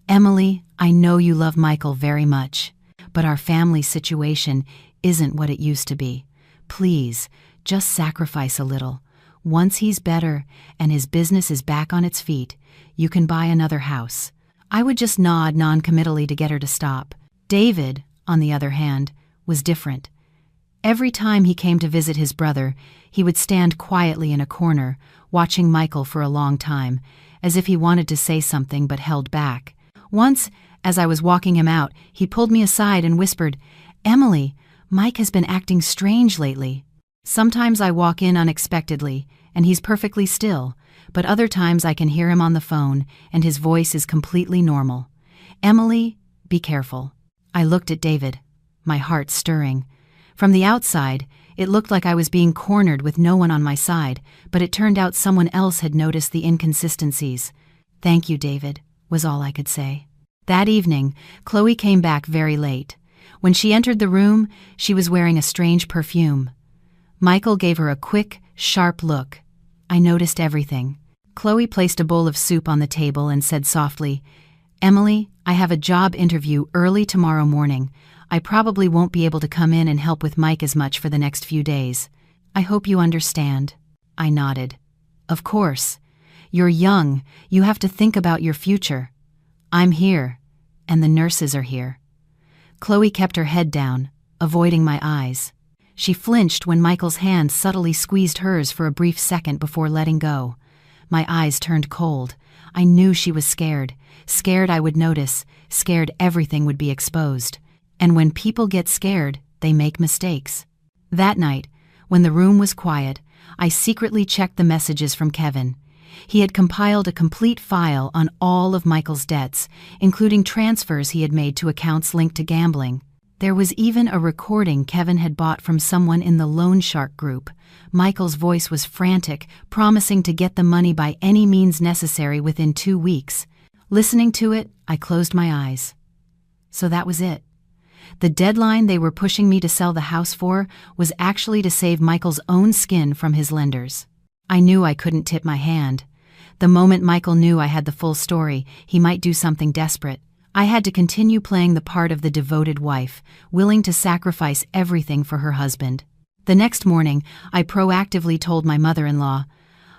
"Emily, I know you love Michael very much, but our family situation isn't what it used to be. Please, just sacrifice a little. Once he's better and his business is back on its feet, you can buy another house." I would just nod non-committally to get her to stop. David, on the other hand, was different. Every time he came to visit his brother, he would stand quietly in a corner, watching Michael for a long time, as if he wanted to say something but held back. Once, as I was walking him out, he pulled me aside and whispered, "Emily, Mike has been acting strange lately." Sometimes I walk in unexpectedly, and he's perfectly still, but other times I can hear him on the phone, and his voice is completely normal. "Emily, be careful." I looked at David, my heart stirring. From the outside, it looked like I was being cornered with no one on my side, but it turned out someone else had noticed the inconsistencies. "Thank you, David," was all I could say. That evening, Chloe came back very late. When she entered the room, she was wearing a strange perfume. Michael gave her a quick, sharp look. I noticed everything. Chloe placed a bowl of soup on the table and said softly, "Emily, I have a job interview early tomorrow morning. I probably won't be able to come in and help with Mike as much for the next few days. I hope you understand." I nodded. "Of course. You're young. You have to think about your future. I'm here, and the nurses are here." Chloe kept her head down, avoiding my eyes. She flinched when Michael's hand subtly squeezed hers for a brief second before letting go. My eyes turned cold. I knew she was scared. Scared I would notice. Scared everything would be exposed. And when people get scared, they make mistakes. That night, when the room was quiet, I secretly checked the messages from Kevin. He had compiled a complete file on all of Michael's debts, including transfers he had made to accounts linked to gambling. There was even a recording Kevin had bought from someone in the Loan Shark group. Michael's voice was frantic, promising to get the money by any means necessary within 2 weeks. Listening to it, I closed my eyes. So that was it. The deadline they were pushing me to sell the house for was actually to save Michael's own skin from his lenders. I knew I couldn't tip my hand. The moment Michael knew I had the full story, he might do something desperate. I had to continue playing the part of the devoted wife, willing to sacrifice everything for her husband. The next morning, I proactively told my mother-in-law,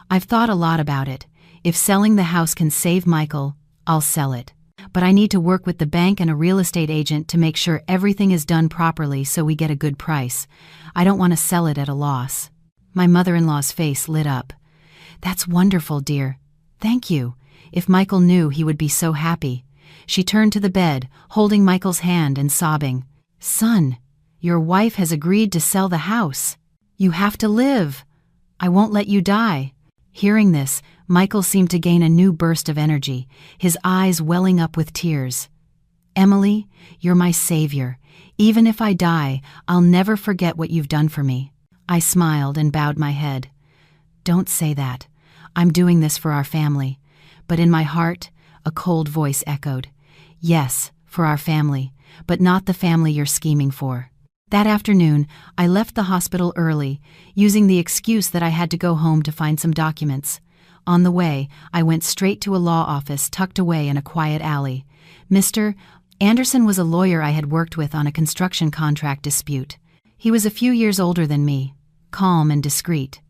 "I've thought a lot about it. If selling the house can save Michael, I'll sell it. But I need to work with the bank and a real estate agent to make sure everything is done properly so we get a good price. I don't want to sell it at a loss." My mother-in-law's face lit up. "That's wonderful, dear. Thank you. If Michael knew, he would be so happy." She turned to the bed, holding Michael's hand and sobbing. "Son, your wife has agreed to sell the house. You have to live. I won't let you die." Hearing this, Michael seemed to gain a new burst of energy, his eyes welling up with tears. "Emily, you're my savior. Even if I die, I'll never forget what you've done for me." I smiled and bowed my head. "Don't say that. I'm doing this for our family." But in my heart, a cold voice echoed, "Yes, for our family, but not the family you're scheming for." That afternoon, I left the hospital early, using the excuse that I had to go home to find some documents. On the way, I went straight to a law office tucked away in a quiet alley. Mr. Anderson was a lawyer I had worked with on a construction contract dispute. He was a few years older than me, calm and discreet.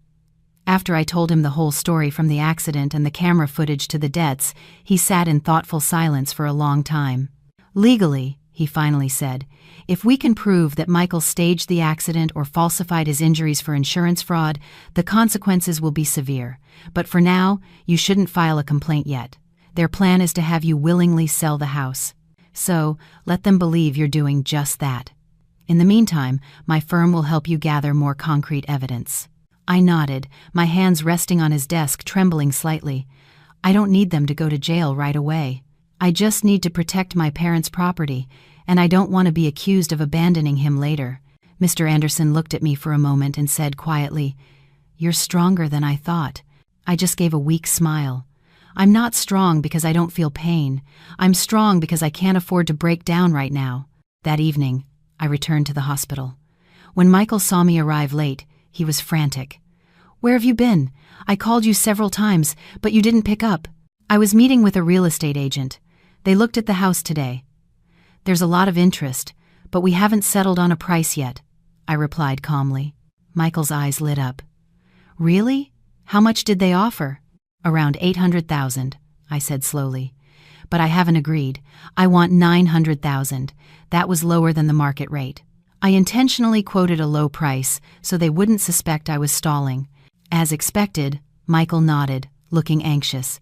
After I told him the whole story from the accident and the camera footage to the debts, he sat in thoughtful silence for a long time. "Legally," he finally said, "if we can prove that Michael staged the accident or falsified his injuries for insurance fraud, the consequences will be severe. But for now, you shouldn't file a complaint yet. Their plan is to have you willingly sell the house. So, let them believe you're doing just that. In the meantime, my firm will help you gather more concrete evidence." I nodded, my hands resting on his desk, trembling slightly. "I don't need them to go to jail right away. I just need to protect my parents' property, and I don't want to be accused of abandoning him later." Mr. Anderson looked at me for a moment and said quietly, "You're stronger than I thought." I just gave a weak smile. "I'm not strong because I don't feel pain. I'm strong because I can't afford to break down right now." That evening, I returned to the hospital. When Michael saw me arrive late, he was frantic. "Where have you been? I called you several times, but you didn't pick up." "I was meeting with a real estate agent. They looked at the house today. There's a lot of interest, but we haven't settled on a price yet," I replied calmly. Michael's eyes lit up. "Really? How much did they offer?" "Around $800,000, I said slowly. "But I haven't agreed. I want $900,000. That was lower than the market rate." I intentionally quoted a low price so they wouldn't suspect I was stalling. As expected, Michael nodded, looking anxious.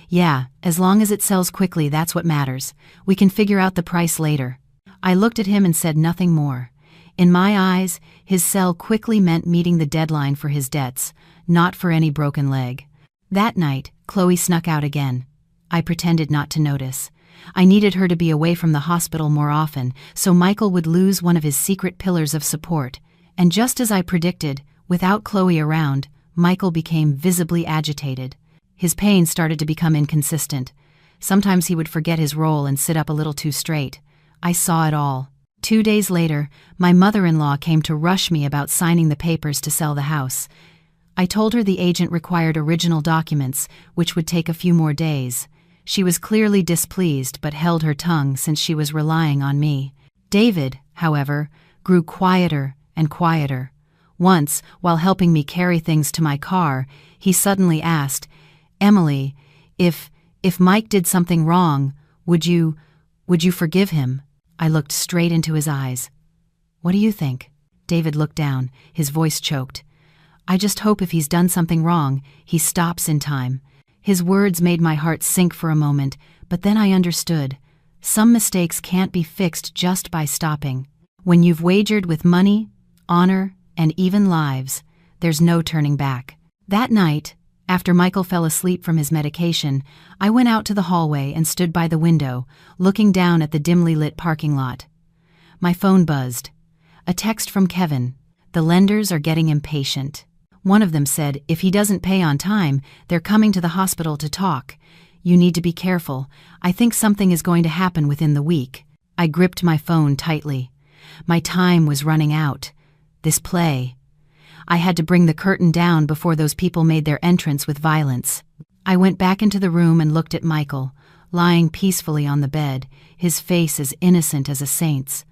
"Yeah, as long as it sells quickly, that's what matters. We can figure out the price later." I looked at him and said nothing more. In my eyes, his sell quickly meant meeting the deadline for his debts, not for any broken leg. That night, Chloe snuck out again. I pretended not to notice. I needed her to be away from the hospital more often, so Michael would lose one of his secret pillars of support. And just as I predicted, without Chloe around, Michael became visibly agitated. His pain started to become inconsistent. Sometimes he would forget his role and sit up a little too straight. I saw it all. 2 days later, my mother-in-law came to rush me about signing the papers to sell the house. I told her the agent required original documents, which would take a few more days. She was clearly displeased but held her tongue since she was relying on me. David, however, grew quieter and quieter. Once, while helping me carry things to my car, he suddenly asked, "Emily, if Mike did something wrong, would you forgive him?" I looked straight into his eyes. "What do you think?" David looked down, his voice choked. "I just hope if he's done something wrong, he stops in time." His words made my heart sink for a moment, but then I understood. Some mistakes can't be fixed just by stopping. When you've wagered with money, honor, and even lives, there's no turning back. That night, after Michael fell asleep from his medication, I went out to the hallway and stood by the window, looking down at the dimly lit parking lot. My phone buzzed. A text from Kevin. "The lenders are getting impatient." One of them said, "If he doesn't pay on time, they're coming to the hospital to talk. You need to be careful. I think something is going to happen within the week." I gripped my phone tightly. My time was running out. This play. I had to bring the curtain down before those people made their entrance with violence. I went back into the room and looked at Michael, lying peacefully on the bed, his face as innocent as a saint's.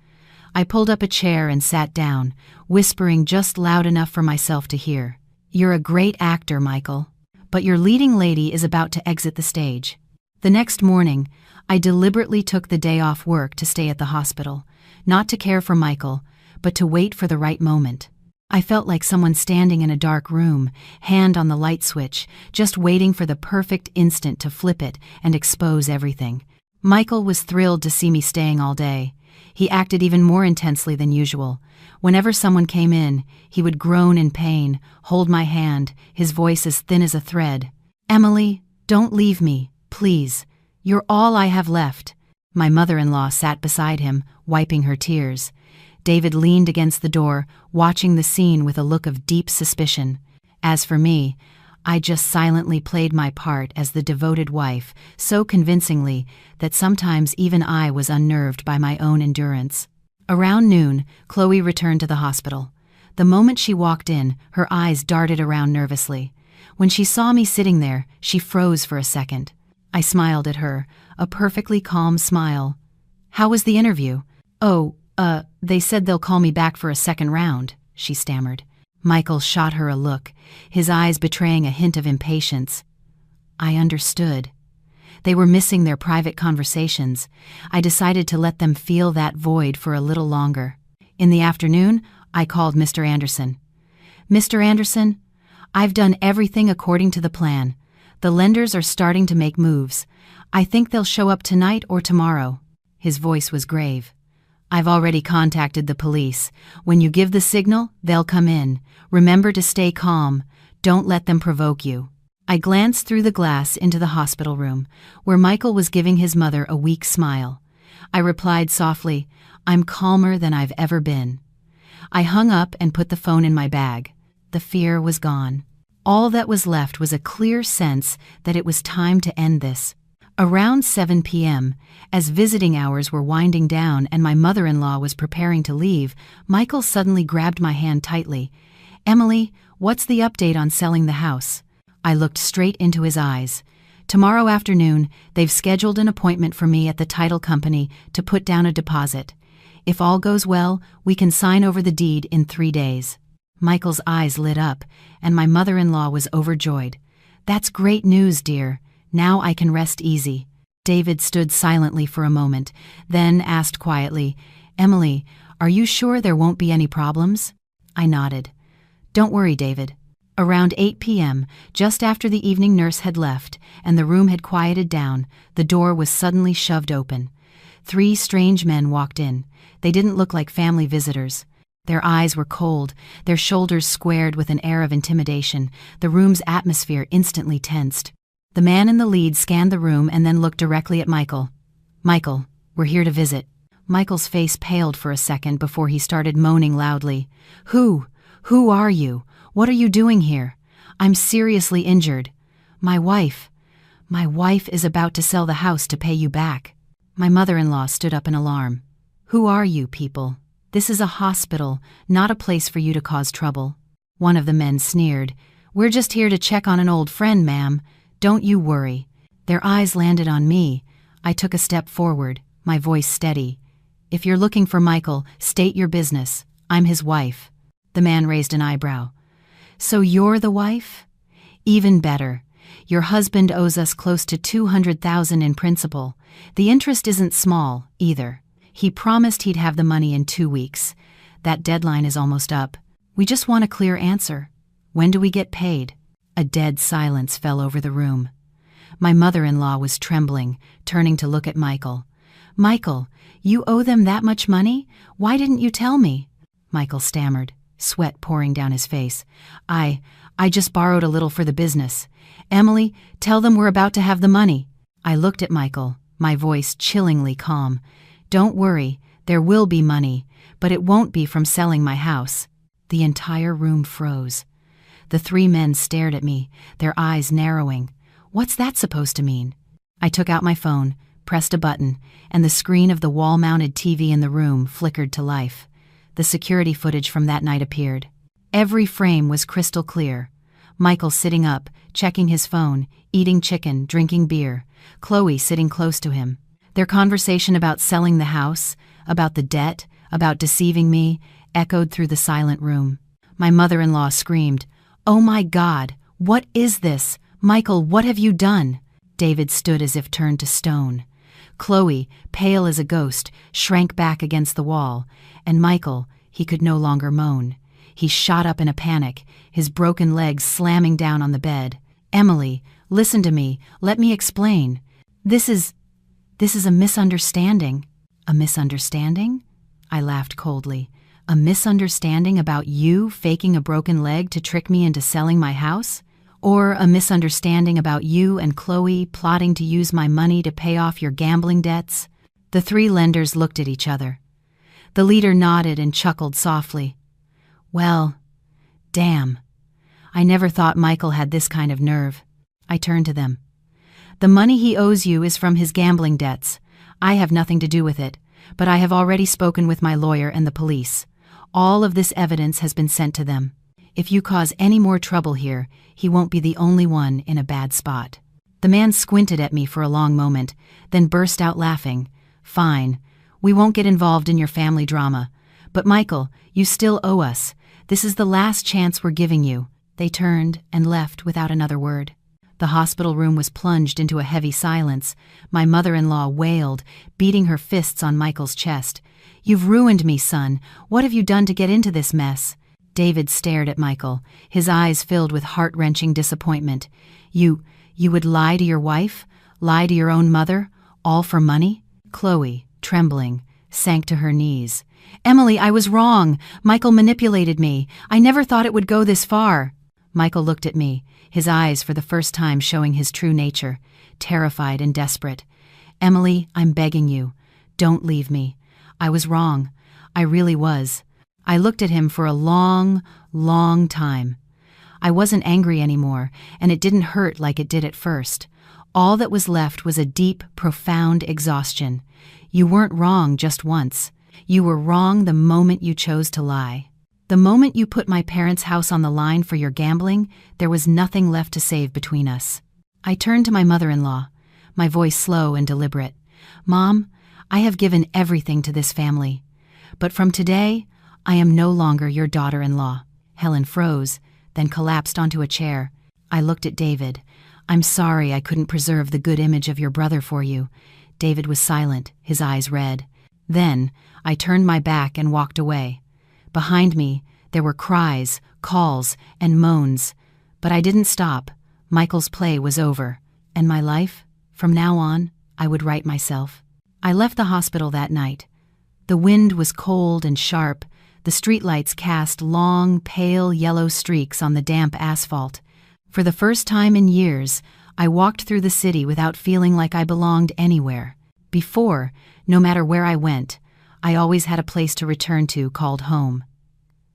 I pulled up a chair and sat down, whispering just loud enough for myself to hear. "You're a great actor, Michael, but your leading lady is about to exit the stage." The next morning, I deliberately took the day off work to stay at the hospital, not to care for Michael, but to wait for the right moment. I felt like someone standing in a dark room, hand on the light switch, just waiting for the perfect instant to flip it and expose everything. Michael was thrilled to see me staying all day. He acted even more intensely than usual. Whenever someone came in, he would groan in pain, hold my hand, his voice as thin as a thread. "Emily, don't leave me, please. You're all I have left." My mother-in-law sat beside him, wiping her tears. David leaned against the door, watching the scene with a look of deep suspicion. As for me, I just silently played my part as the devoted wife, so convincingly that sometimes even I was unnerved by my own endurance. Around noon, Chloe returned to the hospital. The moment she walked in, her eyes darted around nervously. When she saw me sitting there, she froze for a second. I smiled at her, a perfectly calm smile. "How was the interview?" They said they'll call me back for a second round," she stammered. Michael shot her a look, his eyes betraying a hint of impatience. I understood. They were missing their private conversations. I decided to let them feel that void for a little longer. In the afternoon, I called Mr. Anderson. "Mr. Anderson, I've done everything according to the plan. The lenders are starting to make moves. I think they'll show up tonight or tomorrow." His voice was grave. "I've already contacted the police. When you give the signal, they'll come in. Remember to stay calm. Don't let them provoke you." I glanced through the glass into the hospital room, where Michael was giving his mother a weak smile. I replied softly, "I'm calmer than I've ever been." I hung up and put the phone in my bag. The fear was gone. All that was left was a clear sense that it was time to end this. Around 7 p.m., as visiting hours were winding down and my mother-in-law was preparing to leave, Michael suddenly grabbed my hand tightly. "Emily, what's the update on selling the house?" I looked straight into his eyes. "Tomorrow afternoon, they've scheduled an appointment for me at the title company to put down a deposit. If all goes well, we can sign over the deed in 3 days." Michael's eyes lit up, and my mother-in-law was overjoyed. "That's great news, dear. Now I can rest easy." David stood silently for a moment, then asked quietly, "Emily, are you sure there won't be any problems?" I nodded. "Don't worry, David." Around 8 p.m., just after the evening nurse had left and the room had quieted down, the door was suddenly shoved open. 3 strange men walked in. They didn't look like family visitors. Their eyes were cold, their shoulders squared with an air of intimidation. The room's atmosphere instantly tensed. The man in the lead scanned the room and then looked directly at Michael. "Michael, we're here to visit." Michael's face paled for a second before he started moaning loudly. Who are you? What are you doing here? I'm seriously injured. My wife is about to sell the house to pay you back." My mother-in-law stood up in alarm. "Who are you people? This is a hospital, not a place for you to cause trouble." One of the men sneered. "We're just here to check on an old friend, ma'am. Don't you worry." Their eyes landed on me. I took a step forward, my voice steady. "If you're looking for Michael, state your business. I'm his wife." The man raised an eyebrow. "So you're the wife? Even better. Your husband owes us close to $200,000 in principal. The interest isn't small, either. He promised he'd have the money in 2 weeks. That deadline is almost up. We just want a clear answer. When do we get paid?" A dead silence fell over the room. My mother-in-law was trembling, turning to look at Michael. "Michael, you owe them that much money? Why didn't you tell me?" Michael stammered, sweat pouring down his face. I just borrowed a little for the business. Emily, tell them we're about to have the money." I looked at Michael, my voice chillingly calm. "Don't worry, there will be money, but it won't be from selling my house." The entire room froze. The 3 men stared at me, their eyes narrowing. What's that supposed to mean? I took out my phone, pressed a button, and the screen of the wall-mounted TV in the room flickered to life. The security footage from that night appeared. Every frame was crystal clear. Michael sitting up, checking his phone, eating chicken, drinking beer. Chloe sitting close to him. Their conversation about selling the house, about the debt, about deceiving me, echoed through the silent room. My mother-in-law screamed, "Oh my God, what is this? Michael, what have you done?" David stood as if turned to stone. Chloe, pale as a ghost, shrank back against the wall, and Michael, he could no longer moan. He shot up in a panic, his broken legs slamming down on the bed. "Emily, listen to me, let me explain. This is a misunderstanding." "A misunderstanding?" I laughed coldly. "A misunderstanding about you faking a broken leg to trick me into selling my house? Or a misunderstanding about you and Chloe plotting to use my money to pay off your gambling debts?" The 3 lenders looked at each other. The leader nodded and chuckled softly. "Well, damn. I never thought Michael had this kind of nerve." I turned to them. "The money he owes you is from his gambling debts. I have nothing to do with it, but I have already spoken with my lawyer and the police. All of this evidence has been sent to them. If you cause any more trouble here, he won't be the only one in a bad spot." The man squinted at me for a long moment, then burst out laughing. "Fine. We won't get involved in your family drama. But Michael, you still owe us. This is the last chance we're giving you." They turned and left without another word. The hospital room was plunged into a heavy silence. My mother-in-law wailed, beating her fists on Michael's chest. "You've ruined me, son. What have you done to get into this mess?" David stared at Michael, his eyes filled with heart-wrenching disappointment. You would lie to your wife? Lie to your own mother? All for money?" Chloe, trembling, sank to her knees. "Emily, I was wrong. Michael manipulated me. I never thought it would go this far." Michael looked at me, his eyes for the first time showing his true nature, terrified and desperate. "Emily, I'm begging you. Don't leave me. I was wrong. I really was. I looked at him for a long, long time. I wasn't angry anymore, and it didn't hurt like it did at first. All that was left was a deep, profound exhaustion. You weren't wrong just once. You were wrong the moment you chose to lie. The moment you put my parents' house on the line for your gambling, there was nothing left to save between us. I turned to my mother-in-law, my voice slow and deliberate. Mom, I have given everything to this family. But from today, I am no longer your daughter-in-law. Helen froze, then collapsed onto a chair. I looked at David. I'm sorry I couldn't preserve the good image of your brother for you. David was silent, his eyes red. Then, I turned my back and walked away. Behind me, there were cries, calls, and moans. But I didn't stop. Michael's play was over. And my life? From now on, I would right myself. I left the hospital that night. The wind was cold and sharp. The streetlights cast long, pale yellow streaks on the damp asphalt. For the first time in years, I walked through the city without feeling like I belonged anywhere. Before, no matter where I went, I always had a place to return to called home.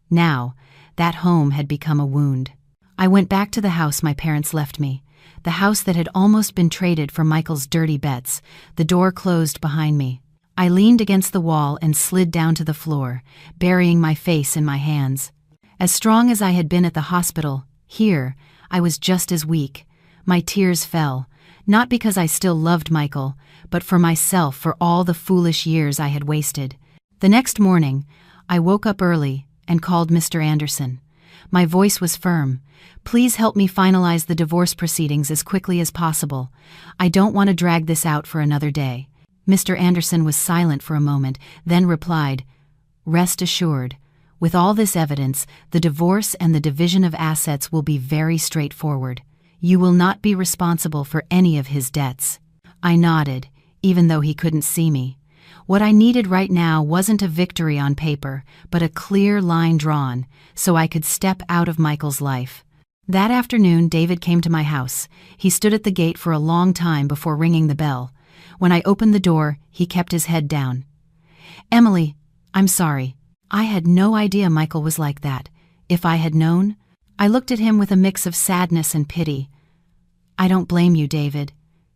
Now, that home had become a wound. I went back to the house my parents left me, the house that had almost been traded for Michael's dirty bets. The door closed behind me. I leaned against the wall and slid down to the floor, burying my face in my hands. As strong as I had been at the hospital, here, I was just as weak. My tears fell, not because I still loved Michael, but for myself, for all the foolish years I had wasted. The next morning, I woke up early and called Mr. Anderson. My voice was firm. Please help me finalize the divorce proceedings as quickly as possible. I don't want to drag this out for another day. Mr. Anderson was silent for a moment, then replied, Rest assured, with all this evidence, the divorce and the division of assets will be very straightforward. You will not be responsible for any of his debts. I nodded, even though he couldn't see me. What I needed right now wasn't a victory on paper, but a clear line drawn, so I could step out of Michael's life. That afternoon, David came to my house. He stood at the gate for a long time before ringing the bell. When I opened the door, he kept his head down. Emily, I'm sorry. I had no idea Michael was like that. If I had known, I looked at him with a mix of sadness and pity. I don't blame you, David.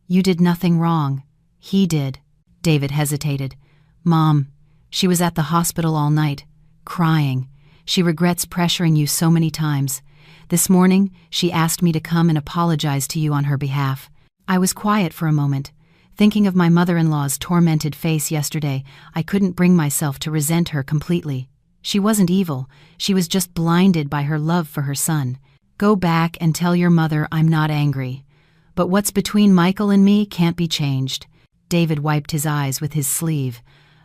You did nothing wrong. He did. David hesitated. Mom, she was at the hospital all night, crying. She regrets pressuring you so many times. This morning, she asked me to come and apologize to you on her behalf. I was quiet for a moment. Thinking of my mother-in-law's tormented face yesterday, I couldn't bring myself to resent her completely. She wasn't evil. She was just blinded by her love for her son. Go back and tell your mother I'm not angry. But what's between Michael and me can't be changed. David wiped his eyes with his sleeve.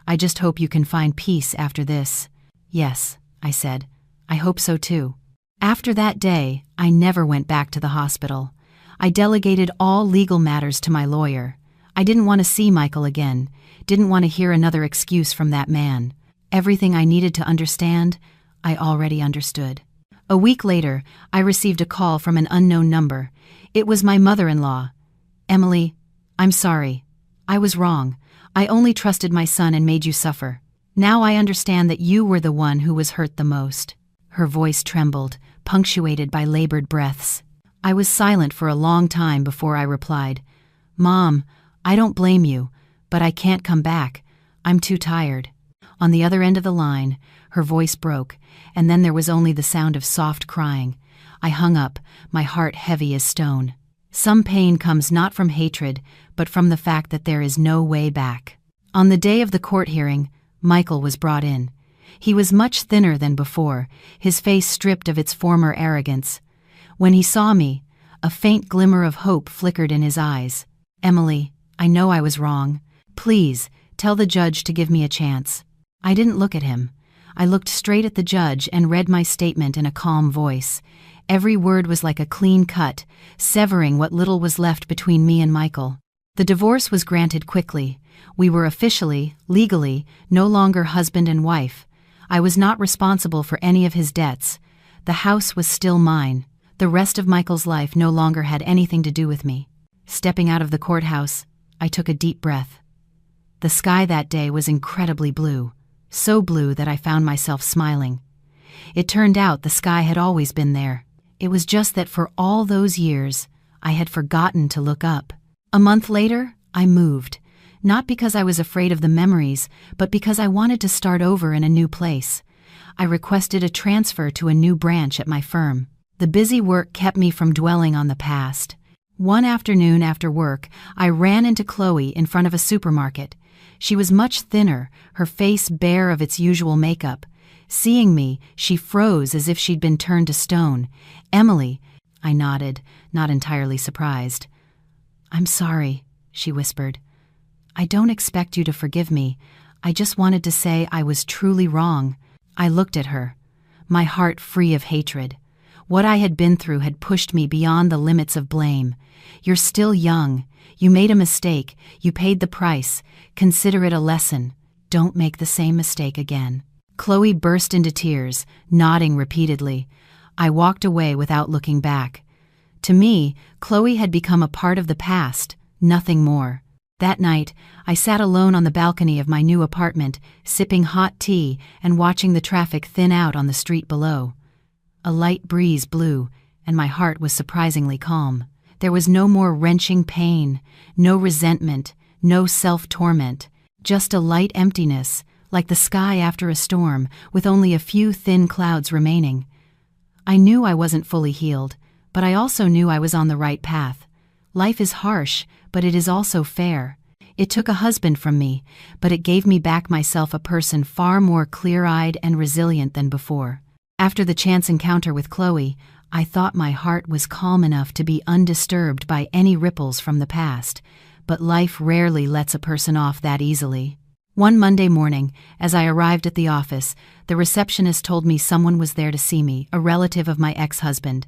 I just hope you can find peace after this. Yes, I said. I hope so too. After that day, I never went back to the hospital. I delegated all legal matters to my lawyer. I didn't want to see Michael again, didn't want to hear another excuse from that man. Everything I needed to understand, I already understood. A week later, I received a call from an unknown number. It was my mother-in-law. Emily, I'm sorry. I was wrong. I only trusted my son and made you suffer. Now I understand that you were the one who was hurt the most. Her voice trembled, punctuated by labored breaths. I was silent for a long time before I replied, Mom, I don't blame you, but I can't come back. I'm too tired. On the other end of the line, her voice broke, and then there was only the sound of soft crying. I hung up, my heart heavy as stone. Some pain comes not from hatred, but from the fact that there is no way back. On the day of the court hearing, Michael was brought in. He was much thinner than before, his face stripped of its former arrogance. When he saw me, a faint glimmer of hope flickered in his eyes. Emily, I know I was wrong. Please, tell the judge to give me a chance. I didn't look at him. I looked straight at the judge and read my statement in a calm voice. Every word was like a clean cut, severing what little was left between me and Michael. The divorce was granted quickly. We were officially, legally, no longer husband and wife. I was not responsible for any of his debts. The house was still mine. The rest of Michael's life no longer had anything to do with me. Stepping out of the courthouse, I took a deep breath. The sky that day was incredibly blue. so blue that I found myself smiling. It turned out the sky had always been there. It was just that for all those years, I had forgotten to look up. A month later, I moved, not because I was afraid of the memories, but because I wanted to start over in a new place. I requested a transfer to a new branch at my firm. The busy work kept me from dwelling on the past. One afternoon after work, I ran into Chloe in front of a supermarket. She was much thinner, her face bare of its usual makeup. Seeing me, she froze as if she'd been turned to stone. "Emily," I nodded, not entirely surprised. "I'm sorry," she whispered. "I don't expect you to forgive me. I just wanted to say I was truly wrong." I looked at her, my heart free of hatred. What I had been through had pushed me beyond the limits of blame. "You're still young. You made a mistake. You paid the price. Consider it a lesson. Don't make the same mistake again." Chloe burst into tears, nodding repeatedly. I walked away without looking back. To me, Chloe had become a part of the past, nothing more. That night, I sat alone on the balcony of my new apartment, sipping hot tea and watching the traffic thin out on the street below. A light breeze blew, and my heart was surprisingly calm. There was no more wrenching pain, no resentment, no self-torment, just a light emptiness, like the sky after a storm, with only a few thin clouds remaining. I knew I wasn't fully healed, but I also knew I was on the right path. Life is harsh, but it is also fair. It took a husband from me, but it gave me back myself, a person far more clear-eyed and resilient than before. After the chance encounter with Chloe, I thought my heart was calm enough to be undisturbed by any ripples from the past, but life rarely lets a person off that easily. One Monday morning, as I arrived at the office, the receptionist told me someone was there to see me, a relative of my ex-husband.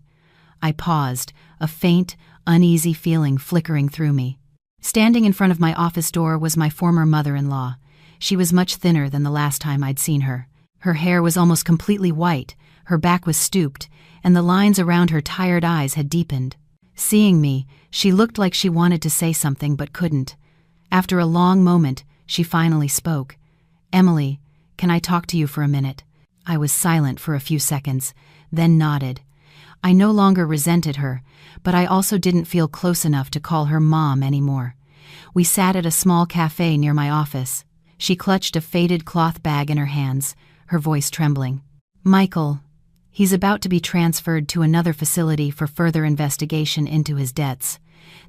I paused, a faint, uneasy feeling flickering through me. Standing in front of my office door was my former mother-in-law. She was much thinner than the last time I'd seen her. Her hair was almost completely white, her back was stooped, and the lines around her tired eyes had deepened. Seeing me, she looked like she wanted to say something but couldn't. After a long moment, she finally spoke. "Emily, can I talk to you for a minute?" I was silent for a few seconds, then nodded. I no longer resented her, but I also didn't feel close enough to call her mom anymore. We sat at a small cafe near my office. She clutched a faded cloth bag in her hands, her voice trembling. "Michael, he's about to be transferred to another facility for further investigation into his debts.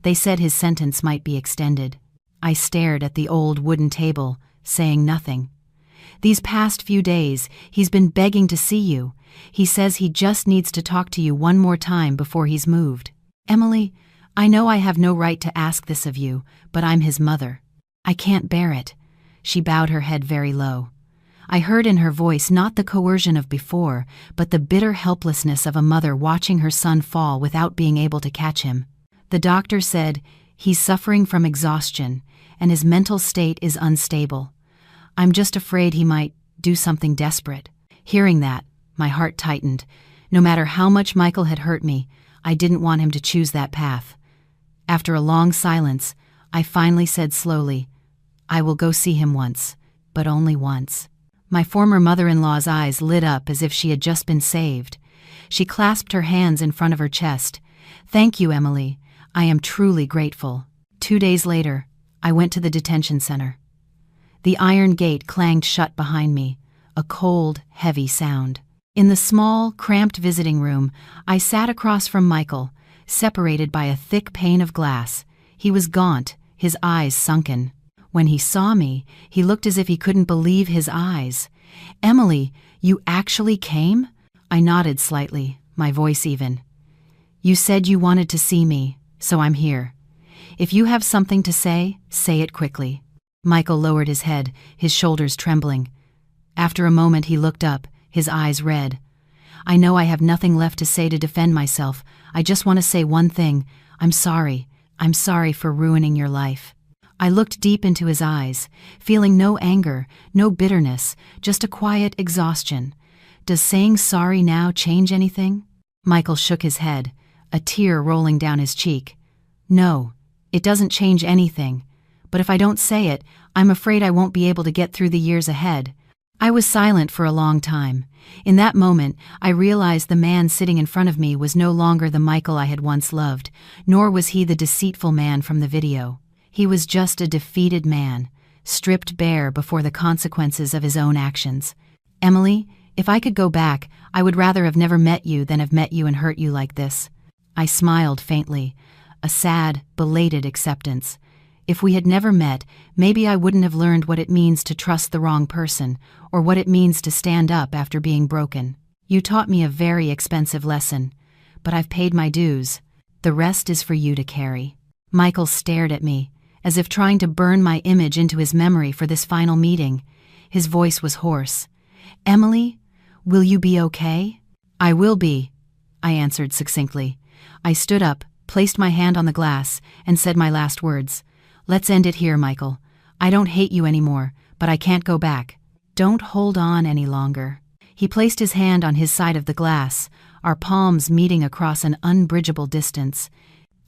They said his sentence might be extended." I stared at the old wooden table, saying nothing. "These past few days, he's been begging to see you. He says he just needs to talk to you one more time before he's moved." "Emily, I know I have no right to ask this of you, but I'm his mother. I can't bear it." She bowed her head very low. I heard in her voice not the coercion of before, but the bitter helplessness of a mother watching her son fall without being able to catch him. "The doctor said he's suffering from exhaustion, and his mental state is unstable. I'm just afraid he might do something desperate." Hearing that, my heart tightened. No matter how much Michael had hurt me, I didn't want him to choose that path. After a long silence, I finally said slowly, "I will go see him once, but only once." My former mother-in-law's eyes lit up as if she had just been saved. She clasped her hands in front of her chest. "Thank you, Emily. I am truly grateful." 2 days later, I went to the detention center. The iron gate clanged shut behind me, a cold, heavy sound. In the small, cramped visiting room, I sat across from Michael, separated by a thick pane of glass. He was gaunt, his eyes sunken. When he saw me, he looked as if he couldn't believe his eyes. "Emily, you actually came?" I nodded slightly, my voice even. "You said you wanted to see me, so I'm here. If you have something to say it quickly." Michael lowered his head, his shoulders trembling. After a moment he looked up, his eyes red. "I know I have nothing left to say to defend myself. I just want to say one thing. I'm sorry. I'm sorry for ruining your life." I looked deep into his eyes, feeling no anger, no bitterness, just a quiet exhaustion. "Does saying sorry now change anything?" Michael shook his head, a tear rolling down his cheek. "No, it doesn't change anything. But if I don't say it, I'm afraid I won't be able to get through the years ahead. I was silent for a long time. In that moment, I realized the man sitting in front of me was no longer the Michael I had once loved, nor was he the deceitful man from the video. He was just a defeated man, stripped bare before the consequences of his own actions. Emily, if I could go back, I would rather have never met you than have met you and hurt you like this. I smiled faintly, a sad, belated acceptance. If we had never met, maybe I wouldn't have learned what it means to trust the wrong person, or what it means to stand up after being broken. You taught me a very expensive lesson, but I've paid my dues. The rest is for you to carry. Michael stared at me, as if trying to burn my image into his memory for this final meeting. His voice was hoarse. Emily, will you be okay? I will be, I answered succinctly. I stood up, placed my hand on the glass, and said my last words. Let's end it here, Michael. I don't hate you anymore, but I can't go back. Don't hold on any longer. He placed his hand on his side of the glass, our palms meeting across an unbridgeable distance.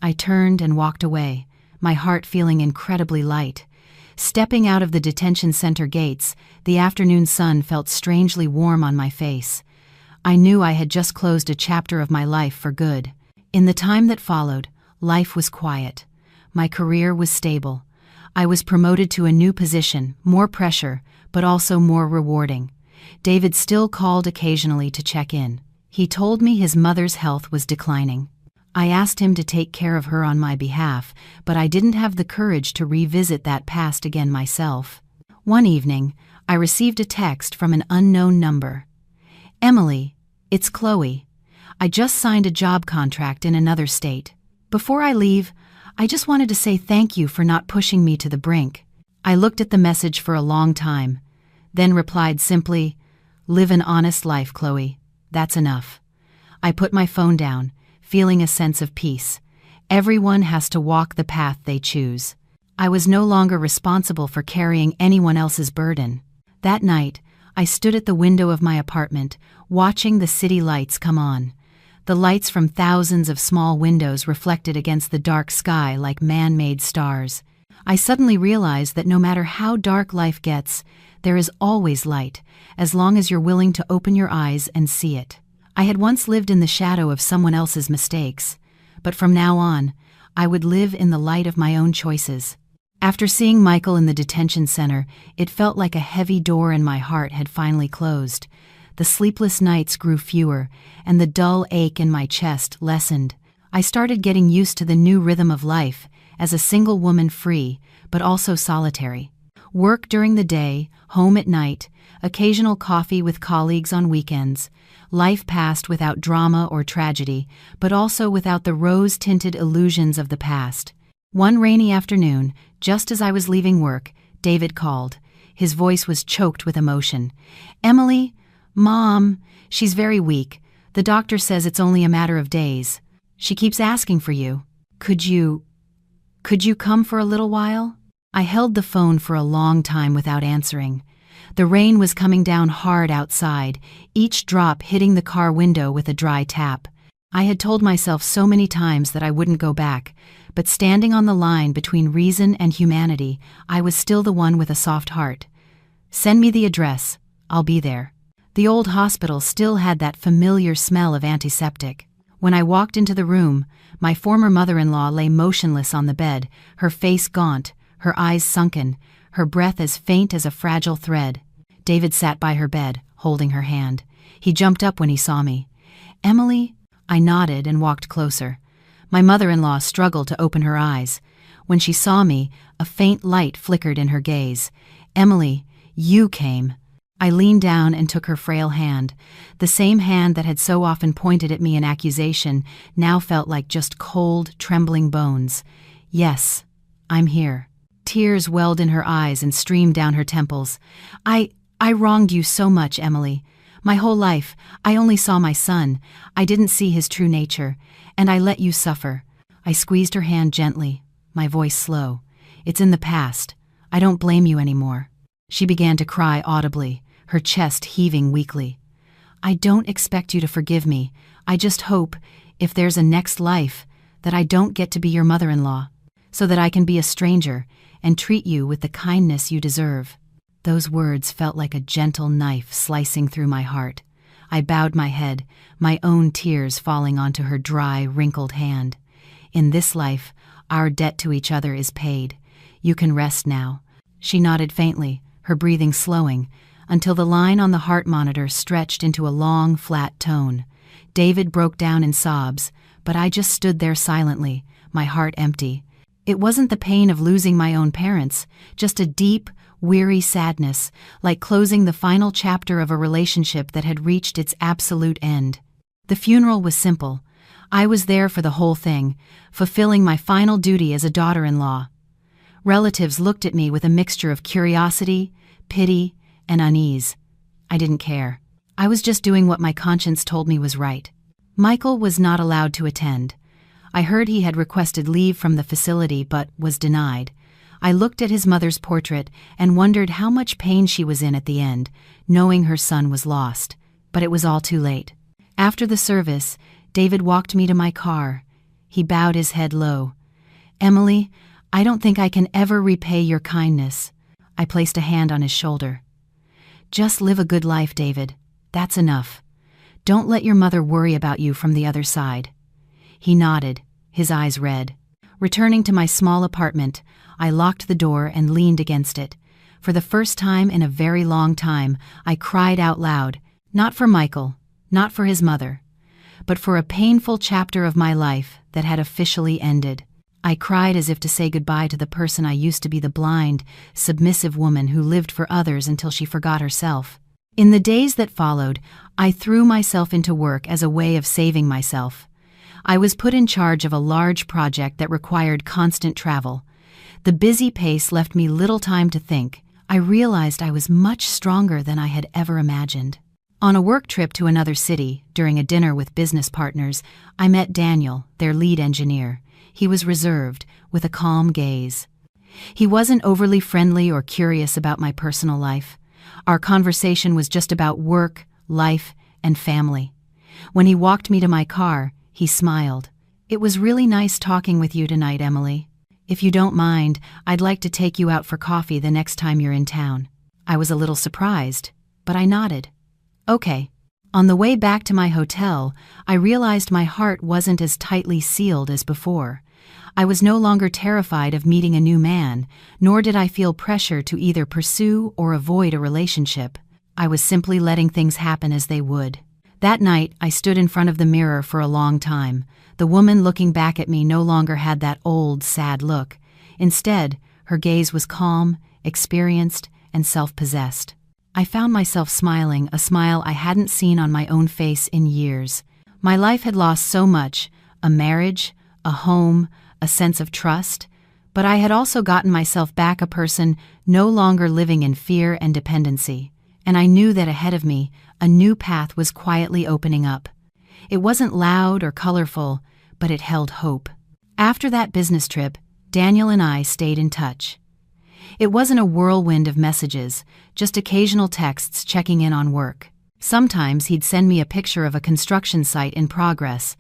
I turned and walked away, my heart feeling incredibly light. Stepping out of the detention center gates, the afternoon sun felt strangely warm on my face. I knew I had just closed a chapter of my life for good. In the time that followed, life was quiet. My career was stable. I was promoted to a new position, more pressure, but also more rewarding. David still called occasionally to check in. He told me his mother's health was declining. I asked him to take care of her on my behalf, but I didn't have the courage to revisit that past again myself. One evening, I received a text from an unknown number. Emily, it's Chloe. I just signed a job contract in another state. Before I leave, I just wanted to say thank you for not pushing me to the brink. I looked at the message for a long time, then replied simply, Live an honest life, Chloe. That's enough. I put my phone down, feeling a sense of peace. Everyone has to walk the path they choose. I was no longer responsible for carrying anyone else's burden. That night, I stood at the window of my apartment, watching the city lights come on. The lights from thousands of small windows reflected against the dark sky like man-made stars. I suddenly realized that no matter how dark life gets, there is always light, as long as you're willing to open your eyes and see it. I had once lived in the shadow of someone else's mistakes, but from now on, I would live in the light of my own choices. After seeing Michael in the detention center, it felt like a heavy door in my heart had finally closed. The sleepless nights grew fewer, and the dull ache in my chest lessened. I started getting used to the new rhythm of life, as a single woman free, but also solitary. Work during the day, home at night, occasional coffee with colleagues on weekends. Life passed without drama or tragedy, but also without the rose-tinted illusions of the past. One rainy afternoon, just as I was leaving work, David called. His voice was choked with emotion. Emily, Mom, she's very weak. The doctor says it's only a matter of days. She keeps asking for you. Could you come for a little while? I held the phone for a long time without answering. The rain was coming down hard outside, each drop hitting the car window with a dry tap. I had told myself so many times that I wouldn't go back, but standing on the line between reason and humanity, I was still the one with a soft heart. Send me the address. I'll be there. The old hospital still had that familiar smell of antiseptic. When I walked into the room, my former mother-in-law lay motionless on the bed, her face gaunt, her eyes sunken, her breath as faint as a fragile thread. David sat by her bed, holding her hand. He jumped up when he saw me. Emily? I nodded and walked closer. My mother-in-law struggled to open her eyes. When she saw me, a faint light flickered in her gaze. Emily, you came. I leaned down and took her frail hand. The same hand that had so often pointed at me in accusation now felt like just cold, trembling bones. Yes, I'm here. Tears welled in her eyes and streamed down her temples. I wronged you so much, Emily. My whole life, I only saw my son. I didn't see his true nature, and I let you suffer. I squeezed her hand gently, my voice slow. It's in the past. I don't blame you anymore. She began to cry audibly, her chest heaving weakly. I don't expect you to forgive me. I just hope, if there's a next life, that I don't get to be your mother-in-law, so that I can be a stranger and treat you with the kindness you deserve. Those words felt like a gentle knife slicing through my heart. I bowed my head, my own tears falling onto her dry, wrinkled hand. In this life, our debt to each other is paid. You can rest now. She nodded faintly, her breathing slowing, until the line on the heart monitor stretched into a long, flat tone. David broke down in sobs, but I just stood there silently, my heart empty. It wasn't the pain of losing my own parents, just a deep, weary sadness, like closing the final chapter of a relationship that had reached its absolute end. The funeral was simple. I was there for the whole thing, fulfilling my final duty as a daughter-in-law. Relatives looked at me with a mixture of curiosity, pity, and unease. I didn't care. I was just doing what my conscience told me was right. Michael was not allowed to attend. I heard he had requested leave from the facility but was denied. I looked at his mother's portrait and wondered how much pain she was in at the end, knowing her son was lost. But it was all too late. After the service, David walked me to my car. He bowed his head low. "Emily, I don't think I can ever repay your kindness." I placed a hand on his shoulder. "Just live a good life, David. That's enough. Don't let your mother worry about you from the other side." He nodded, his eyes red. Returning to my small apartment, I locked the door and leaned against it. For the first time in a very long time, I cried out loud, not for Michael, not for his mother, but for a painful chapter of my life that had officially ended. I cried as if to say goodbye to the person I used to be, the blind, submissive woman who lived for others until she forgot herself. In the days that followed, I threw myself into work as a way of saving myself. I was put in charge of a large project that required constant travel. The busy pace left me little time to think. I realized I was much stronger than I had ever imagined. On a work trip to another city, during a dinner with business partners, I met Daniel, their lead engineer. He was reserved, with a calm gaze. He wasn't overly friendly or curious about my personal life. Our conversation was just about work, life, and family. When he walked me to my car, he smiled. "It was really nice talking with you tonight, Emily. If you don't mind, I'd like to take you out for coffee the next time you're in town." I was a little surprised, but I nodded. "Okay." On the way back to my hotel, I realized my heart wasn't as tightly sealed as before. I was no longer terrified of meeting a new man, nor did I feel pressure to either pursue or avoid a relationship. I was simply letting things happen as they would. That night, I stood in front of the mirror for a long time. The woman looking back at me no longer had that old, sad look. Instead, her gaze was calm, experienced, and self-possessed. I found myself smiling, a smile I hadn't seen on my own face in years. My life had lost so much: a marriage, a home, a sense of trust, but I had also gotten myself back, a person no longer living in fear and dependency. And I knew that ahead of me, a new path was quietly opening up. It wasn't loud or colorful, but it held hope. After that business trip, Daniel and I stayed in touch. It wasn't a whirlwind of messages, just occasional texts checking in on work. Sometimes he'd send me a picture of a construction site in progress.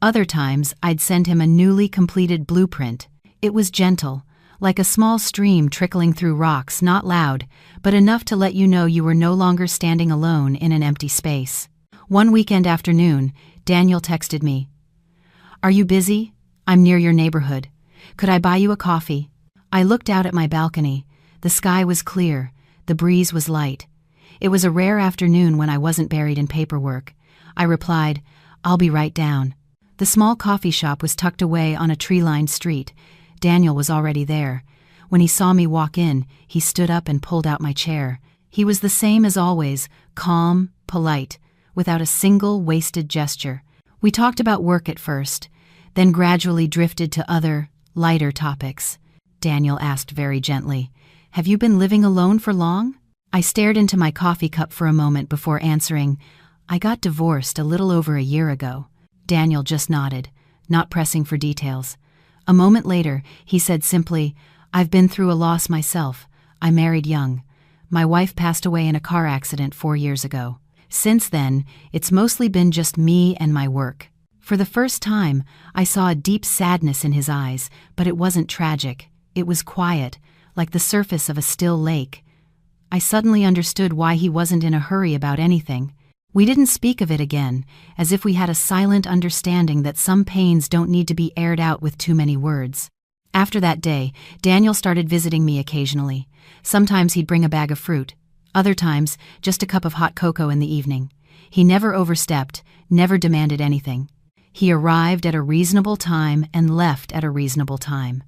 Other times, I'd send him a newly completed blueprint. It was gentle, like a small stream trickling through rocks, not loud, but enough to let you know you were no longer standing alone in an empty space. One weekend afternoon, Daniel texted me, "Are you busy? I'm near your neighborhood. Could I buy you a coffee?" I looked out at my balcony. The sky was clear. The breeze was light. It was a rare afternoon when I wasn't buried in paperwork. I replied, "I'll be right down." The small coffee shop was tucked away on a tree-lined street. Daniel was already there. When he saw me walk in, he stood up and pulled out my chair. He was the same as always, calm, polite, without a single wasted gesture. We talked about work at first, then gradually drifted to other, lighter topics. Daniel asked very gently, "Have you been living alone for long?" I stared into my coffee cup for a moment before answering, "I got divorced a little over a year ago." Daniel just nodded, not pressing for details. A moment later, he said simply, "I've been through a loss myself. I married young. My wife passed away in a car accident 4 years ago. Since then, it's mostly been just me and my work." For the first time, I saw a deep sadness in his eyes, but it wasn't tragic. It was quiet, like the surface of a still lake. I suddenly understood why he wasn't in a hurry about anything. We didn't speak of it again, as if we had a silent understanding that some pains don't need to be aired out with too many words. After that day, Daniel started visiting me occasionally. Sometimes he'd bring a bag of fruit. Other times, just a cup of hot cocoa in the evening. He never overstepped, never demanded anything. He arrived at a reasonable time and left at a reasonable time.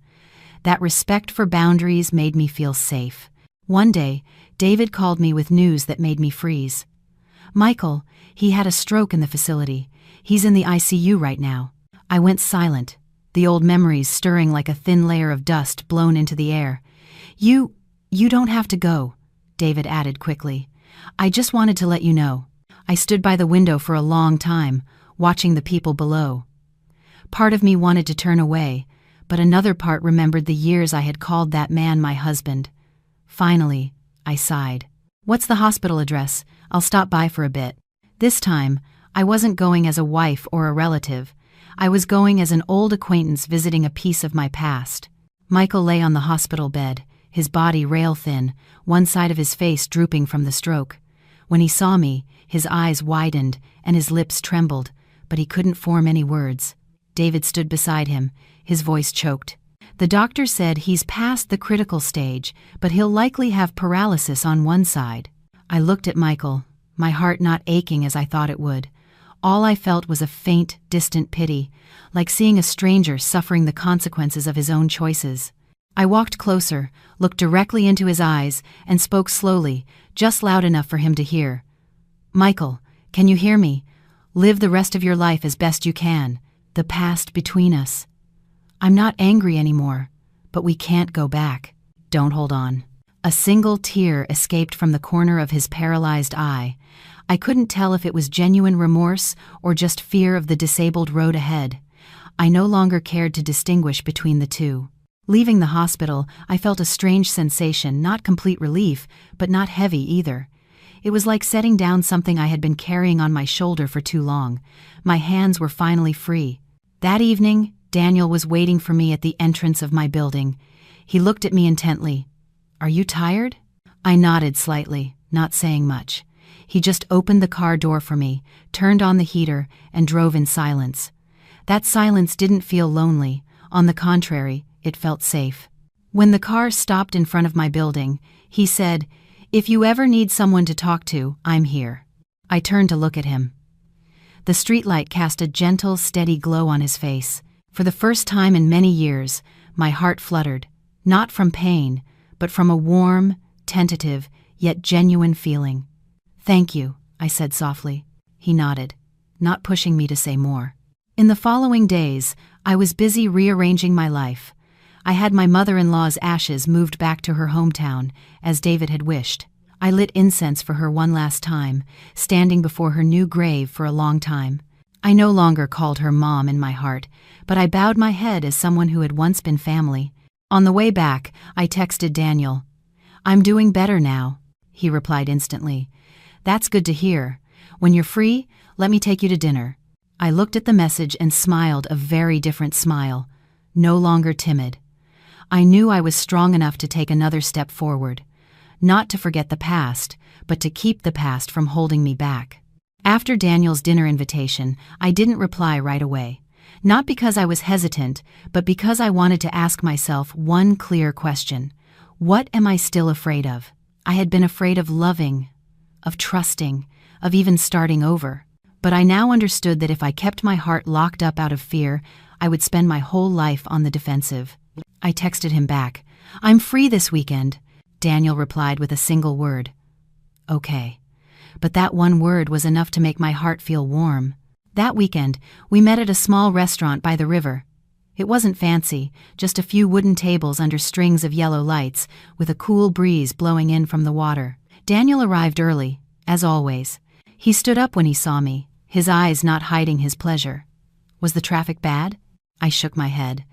That respect for boundaries made me feel safe. One day, David called me with news that made me freeze. "Michael, he had a stroke in the facility. He's in the ICU right now." I went silent, the old memories stirring like a thin layer of dust blown into the air. You don't have to go," David added quickly. "I just wanted to let you know." I stood by the window for a long time, watching the people below. Part of me wanted to turn away, but another part remembered the years I had called that man my husband. Finally, I sighed. "What's the hospital address? I'll stop by for a bit." This time, I wasn't going as a wife or a relative. I was going as an old acquaintance visiting a piece of my past. Michael lay on the hospital bed, his body rail-thin, one side of his face drooping from the stroke. When he saw me, his eyes widened and his lips trembled, but he couldn't form any words. David stood beside him, his voice choked. "The doctor said he's past the critical stage, but he'll likely have paralysis on one side." I looked at Michael, my heart not aching as I thought it would. All I felt was a faint, distant pity, like seeing a stranger suffering the consequences of his own choices. I walked closer, looked directly into his eyes, and spoke slowly, just loud enough for him to hear. "Michael, can you hear me? Live the rest of your life as best you can. The past between us. I'm not angry anymore, but we can't go back. Don't hold on." A single tear escaped from the corner of his paralyzed eye. I couldn't tell if it was genuine remorse or just fear of the disabled road ahead. I no longer cared to distinguish between the two. Leaving the hospital, I felt a strange sensation, not complete relief, but not heavy either. It was like setting down something I had been carrying on my shoulder for too long. My hands were finally free. That evening, Daniel was waiting for me at the entrance of my building. He looked at me intently. "Are you tired?" I nodded slightly, not saying much. He just opened the car door for me, turned on the heater, and drove in silence. That silence didn't feel lonely. On the contrary, it felt safe. When the car stopped in front of my building, he said, "If you ever need someone to talk to, I'm here." I turned to look at him. The streetlight cast a gentle, steady glow on his face. For the first time in many years, my heart fluttered, not from pain, but from a warm, tentative, yet genuine feeling. "Thank you," I said softly. He nodded, not pushing me to say more. In the following days, I was busy rearranging my life. I had my mother-in-law's ashes moved back to her hometown, as David had wished. I lit incense for her one last time, standing before her new grave for a long time. I no longer called her mom in my heart, but I bowed my head as someone who had once been family. On the way back, I texted Daniel. "I'm doing better now," he replied instantly. "That's good to hear. When you're free, let me take you to dinner." I looked at the message and smiled a very different smile, no longer timid. I knew I was strong enough to take another step forward, not to forget the past, but to keep the past from holding me back. After Daniel's dinner invitation, I didn't reply right away. Not because I was hesitant, but because I wanted to ask myself one clear question. What am I still afraid of? I had been afraid of loving, of trusting, of even starting over. But I now understood that if I kept my heart locked up out of fear, I would spend my whole life on the defensive. I texted him back. "I'm free this weekend." Daniel replied with a single word. "Okay." But that one word was enough to make my heart feel warm. That weekend, we met at a small restaurant by the river. It wasn't fancy, just a few wooden tables under strings of yellow lights, with a cool breeze blowing in from the water. Daniel arrived early, as always. He stood up when he saw me, his eyes not hiding his pleasure. "Was the traffic bad?" I shook my head.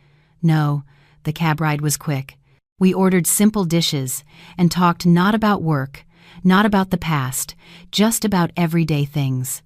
"No, the cab ride was quick." We ordered simple dishes and talked not about work, not about the past, just about everyday things.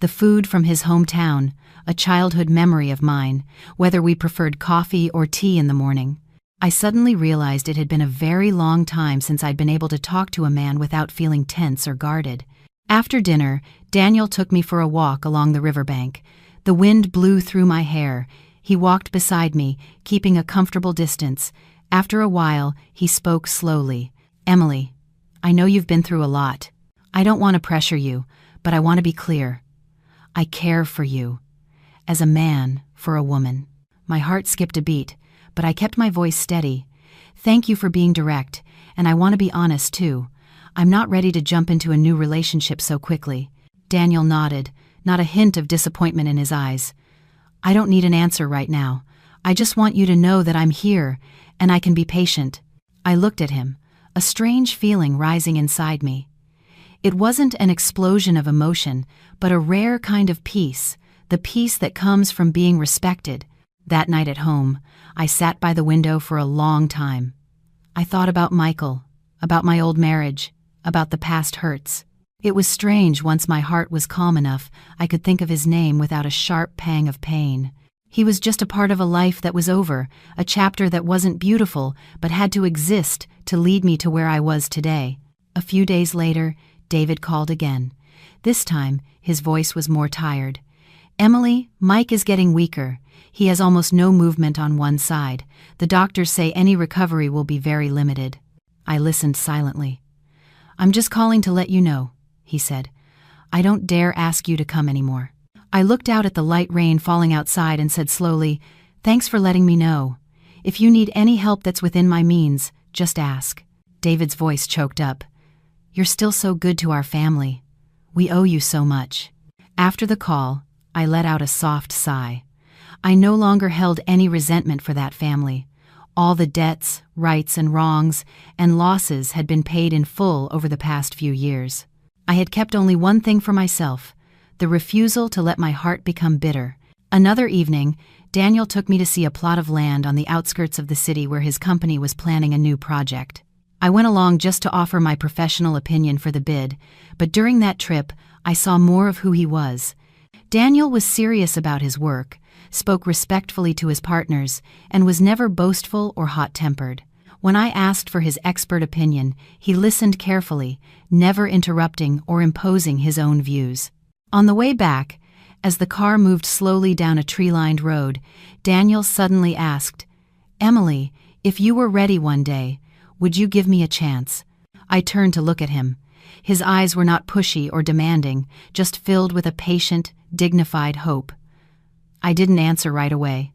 The food from his hometown, a childhood memory of mine, whether we preferred coffee or tea in the morning. I suddenly realized it had been a very long time since I'd been able to talk to a man without feeling tense or guarded. After dinner, Daniel took me for a walk along the riverbank. The wind blew through my hair. He walked beside me, keeping a comfortable distance. After a while, he spoke slowly. "Emily, I know you've been through a lot. I don't want to pressure you, but I want to be clear. I care for you. As a man, for a woman." My heart skipped a beat, but I kept my voice steady. "Thank you for being direct, and I want to be honest too. I'm not ready to jump into a new relationship so quickly." Daniel nodded, not a hint of disappointment in his eyes. "I don't need an answer right now. I just want you to know that I'm here, and I can be patient." I looked at him, a strange feeling rising inside me. It wasn't an explosion of emotion, but a rare kind of peace, the peace that comes from being respected. That night at home, I sat by the window for a long time. I thought about Michael, about my old marriage, about the past hurts. It was strange once my heart was calm enough I could think of his name without a sharp pang of pain. He was just a part of a life that was over, a chapter that wasn't beautiful but had to exist to lead me to where I was today. A few days later, David called again. This time, his voice was more tired. "Emily, Mike is getting weaker. He has almost no movement on one side. The doctors say any recovery will be very limited." I listened silently. "I'm just calling to let you know," he said. "I don't dare ask you to come anymore." I looked out at the light rain falling outside and said slowly, "Thanks for letting me know. If you need any help that's within my means, just ask." David's voice choked up. "You're still so good to our family. We owe you so much." After the call, I let out a soft sigh. I no longer held any resentment for that family. All the debts, rights, and wrongs, and losses had been paid in full over the past few years. I had kept only one thing for myself, the refusal to let my heart become bitter. Another evening, Daniel took me to see a plot of land on the outskirts of the city where his company was planning a new project. I went along just to offer my professional opinion for the bid, but during that trip, I saw more of who he was. Daniel was serious about his work, spoke respectfully to his partners, and was never boastful or hot-tempered. When I asked for his expert opinion, he listened carefully, never interrupting or imposing his own views. On the way back, as the car moved slowly down a tree-lined road, Daniel suddenly asked, "Emily, if you were ready one day, would you give me a chance?" I turned to look at him. His eyes were not pushy or demanding, just filled with a patient, dignified hope. I didn't answer right away.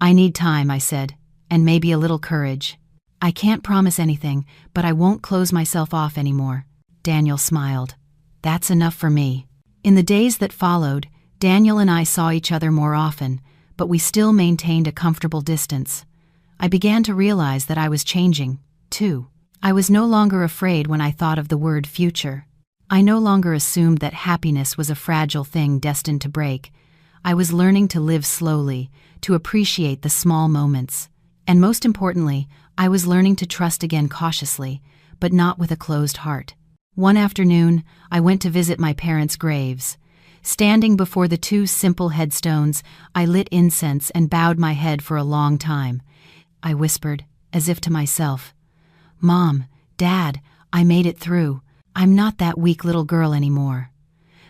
"I need time," I said, "and maybe a little courage. I can't promise anything, but I won't close myself off anymore." Daniel smiled. "That's enough for me." In the days that followed, Daniel and I saw each other more often, but we still maintained a comfortable distance. I began to realize that I was changing, too. I was no longer afraid when I thought of the word future. I no longer assumed that happiness was a fragile thing destined to break. I was learning to live slowly, to appreciate the small moments. And most importantly, I was learning to trust again cautiously, but not with a closed heart. One afternoon, I went to visit my parents' graves. Standing before the two simple headstones, I lit incense and bowed my head for a long time. I whispered, as if to myself, "Mom, Dad, I made it through. I'm not that weak little girl anymore."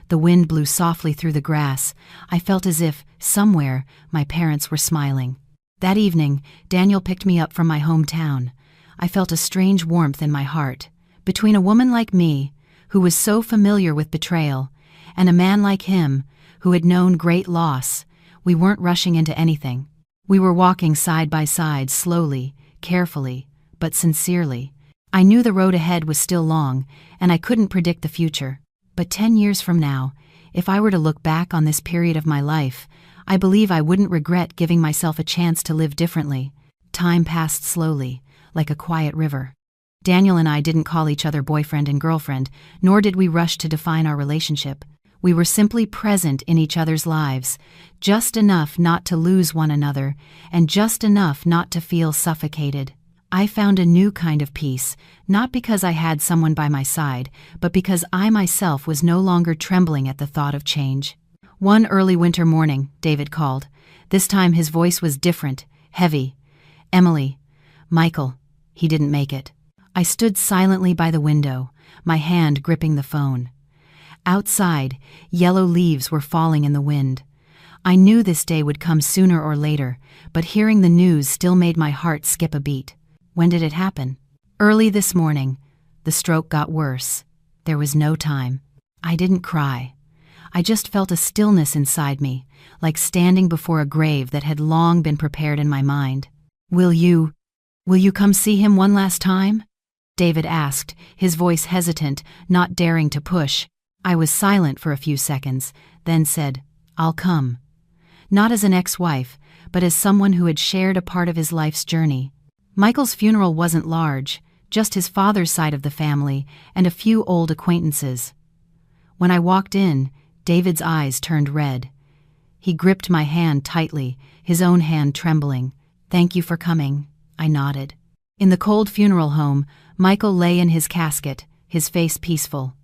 The wind blew softly through the grass. I felt as if, somewhere, my parents were smiling. That evening, Daniel picked me up from my hometown. I felt a strange warmth in my heart. Between a woman like me, who was so familiar with betrayal, and a man like him, who had known great loss, we weren't rushing into anything. We were walking side by side, slowly, carefully, but sincerely. I knew the road ahead was still long, and I couldn't predict the future. But 10 years from now, if I were to look back on this period of my life, I believe I wouldn't regret giving myself a chance to live differently. Time passed slowly, like a quiet river. Daniel and I didn't call each other boyfriend and girlfriend, nor did we rush to define our relationship. We were simply present in each other's lives, just enough not to lose one another, and just enough not to feel suffocated. I found a new kind of peace, not because I had someone by my side, but because I myself was no longer trembling at the thought of change. One early winter morning, David called. This time his voice was different, heavy. "Emily, Michael, he didn't make it. I stood silently by the window, my hand gripping the phone. Outside, yellow leaves were falling in the wind. I knew this day would come sooner or later, but hearing the news still made my heart skip a beat. When did it happen? Early this morning. The stroke got worse. There was no time. I didn't cry. I just felt a stillness inside me, like standing before a grave that had long been prepared in my mind. Will you come see him one last time? David asked, his voice hesitant, not daring to push. I was silent for a few seconds, then said, I'll come. Not as an ex-wife, but as someone who had shared a part of his life's journey. Michael's funeral wasn't large, just his father's side of the family and a few old acquaintances. When I walked in, David's eyes turned red. He gripped my hand tightly, his own hand trembling. Thank you for coming, I nodded. In the cold funeral home, Michael lay in his casket, his face peaceful.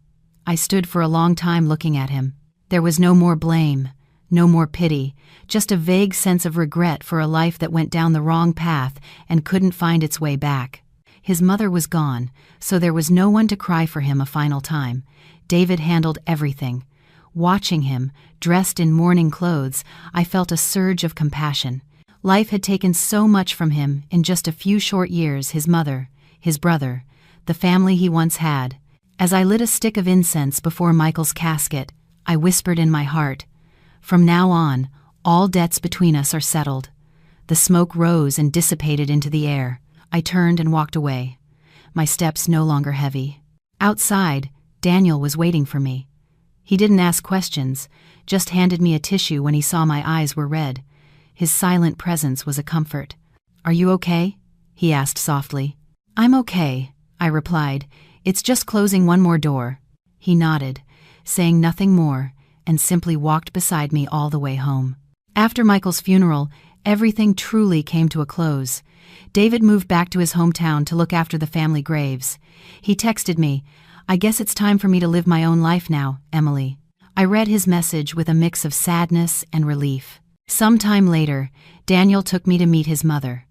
I stood for a long time looking at him. There was no more blame, no more pity, just a vague sense of regret for a life that went down the wrong path and couldn't find its way back. His mother was gone, so there was no one to cry for him a final time. David handled everything. Watching him, dressed in mourning clothes, I felt a surge of compassion. Life had taken so much from him in just a few short years: his mother, his brother, the family he once had. As I lit a stick of incense before Michael's casket, I whispered in my heart, from now on, all debts between us are settled. The smoke rose and dissipated into the air. I turned and walked away, my steps no longer heavy. Outside, Daniel was waiting for me. He didn't ask questions, just handed me a tissue when he saw my eyes were red. His silent presence was a comfort. Are you okay? He asked softly. I'm okay, I replied. It's just closing one more door. He nodded, saying nothing more, and simply walked beside me all the way home. After Michael's funeral, everything truly came to a close. David moved back to his hometown to look after the family graves. He texted me, I guess it's time for me to live my own life now, Emily. I read his message with a mix of sadness and relief. Sometime later, Daniel took me to meet his mother.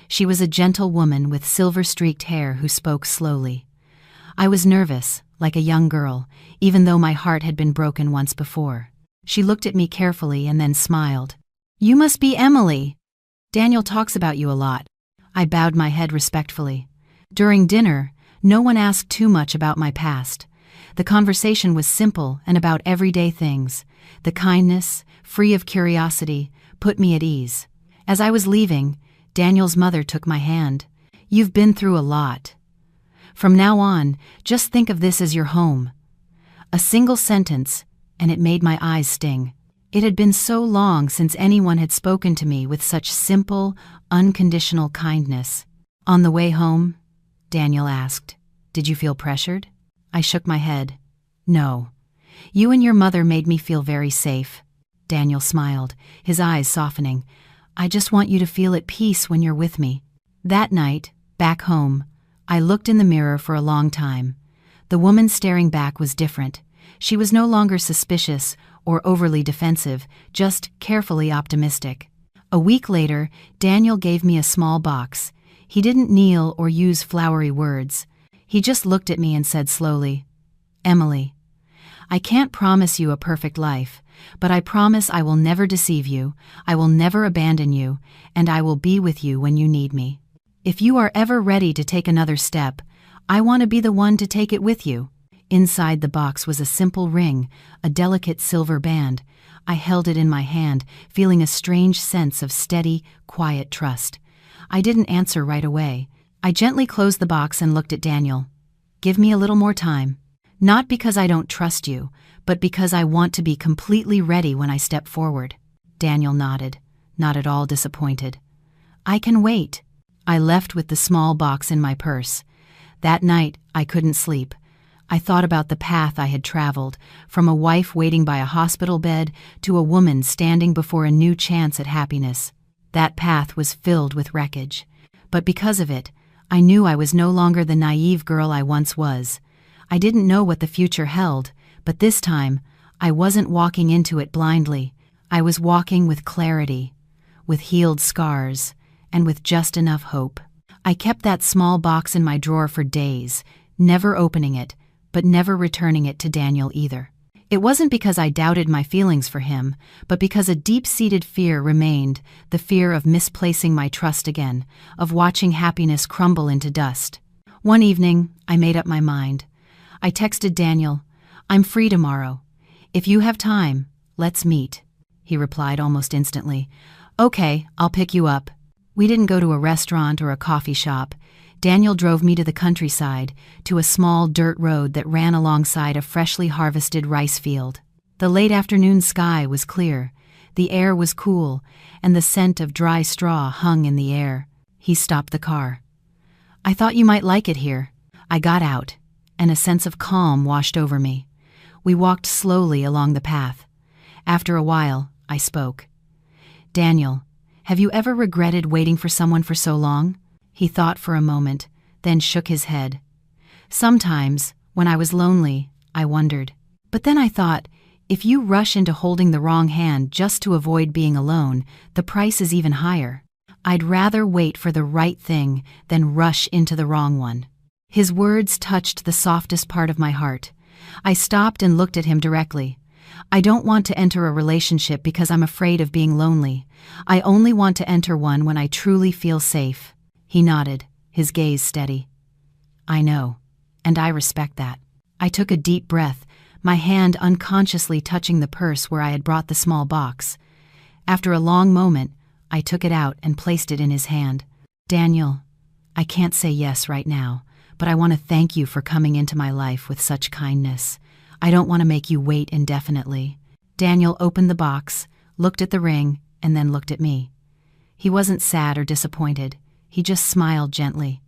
She was a gentle woman with silver-streaked hair who spoke slowly. I was nervous, like a young girl, even though my heart had been broken once before. She looked at me carefully and then smiled. You must be Emily. Daniel talks about you a lot. I bowed my head respectfully. During dinner, no one asked too much about my past. The conversation was simple and about everyday things. The kindness, free of curiosity, put me at ease. As I was leaving, Daniel's mother took my hand. You've been through a lot. From now on, just think of this as your home. A single sentence, and it made my eyes sting. It had been so long since anyone had spoken to me with such simple, unconditional kindness. On the way home, Daniel asked, Did you feel pressured? I shook my head. No. You and your mother made me feel very safe. Daniel smiled, his eyes softening. I just want you to feel at peace when you're with me. That night, back home, I looked in the mirror for a long time. The woman staring back was different. She was no longer suspicious or overly defensive, just carefully optimistic. A week later, Daniel gave me a small box. He didn't kneel or use flowery words. He just looked at me and said slowly, Emily, I can't promise you a perfect life, but I promise I will never deceive you, I will never abandon you, and I will be with you when you need me. If you are ever ready to take another step, I want to be the one to take it with you. Inside the box was a simple ring, a delicate silver band. I held it in my hand, feeling a strange sense of steady, quiet trust. I didn't answer right away. I gently closed the box and looked at Daniel. Give me a little more time. Not because I don't trust you, but because I want to be completely ready when I step forward. Daniel nodded, not at all disappointed. I can wait. I left with the small box in my purse. That night, I couldn't sleep. I thought about the path I had traveled, from a wife waiting by a hospital bed to a woman standing before a new chance at happiness. That path was filled with wreckage. But because of it, I knew I was no longer the naive girl I once was. I didn't know what the future held, but this time, I wasn't walking into it blindly. I was walking with clarity, with healed scars, and with just enough hope. I kept that small box in my drawer for days, never opening it, but never returning it to Daniel either. It wasn't because I doubted my feelings for him, but because a deep-seated fear remained, the fear of misplacing my trust again, of watching happiness crumble into dust. One evening, I made up my mind. I texted Daniel, "I'm free tomorrow. If you have time, let's meet." He replied almost instantly, "Okay, I'll pick you up." We didn't go to a restaurant or a coffee shop. Daniel drove me to the countryside, to a small dirt road that ran alongside a freshly harvested rice field. The late afternoon sky was clear, the air was cool, and the scent of dry straw hung in the air. He stopped the car. "I thought you might like it here." I got out, and a sense of calm washed over me. We walked slowly along the path. After a while, I spoke. "Daniel, have you ever regretted waiting for someone for so long?" He thought for a moment, then shook his head. "Sometimes, when I was lonely, I wondered. But then I thought, if you rush into holding the wrong hand just to avoid being alone, the price is even higher. I'd rather wait for the right thing than rush into the wrong one." His words touched the softest part of my heart. I stopped and looked at him directly. "I don't want to enter a relationship because I'm afraid of being lonely. I only want to enter one when I truly feel safe." He nodded, his gaze steady. "I know, and I respect that." I took a deep breath, my hand unconsciously touching the purse where I had brought the small box. After a long moment, I took it out and placed it in his hand. "Daniel, I can't say yes right now, but I want to thank you for coming into my life with such kindness. I don't want to make you wait indefinitely." Daniel opened the box, looked at the ring, and then looked at me. He wasn't sad or disappointed. He just smiled gently.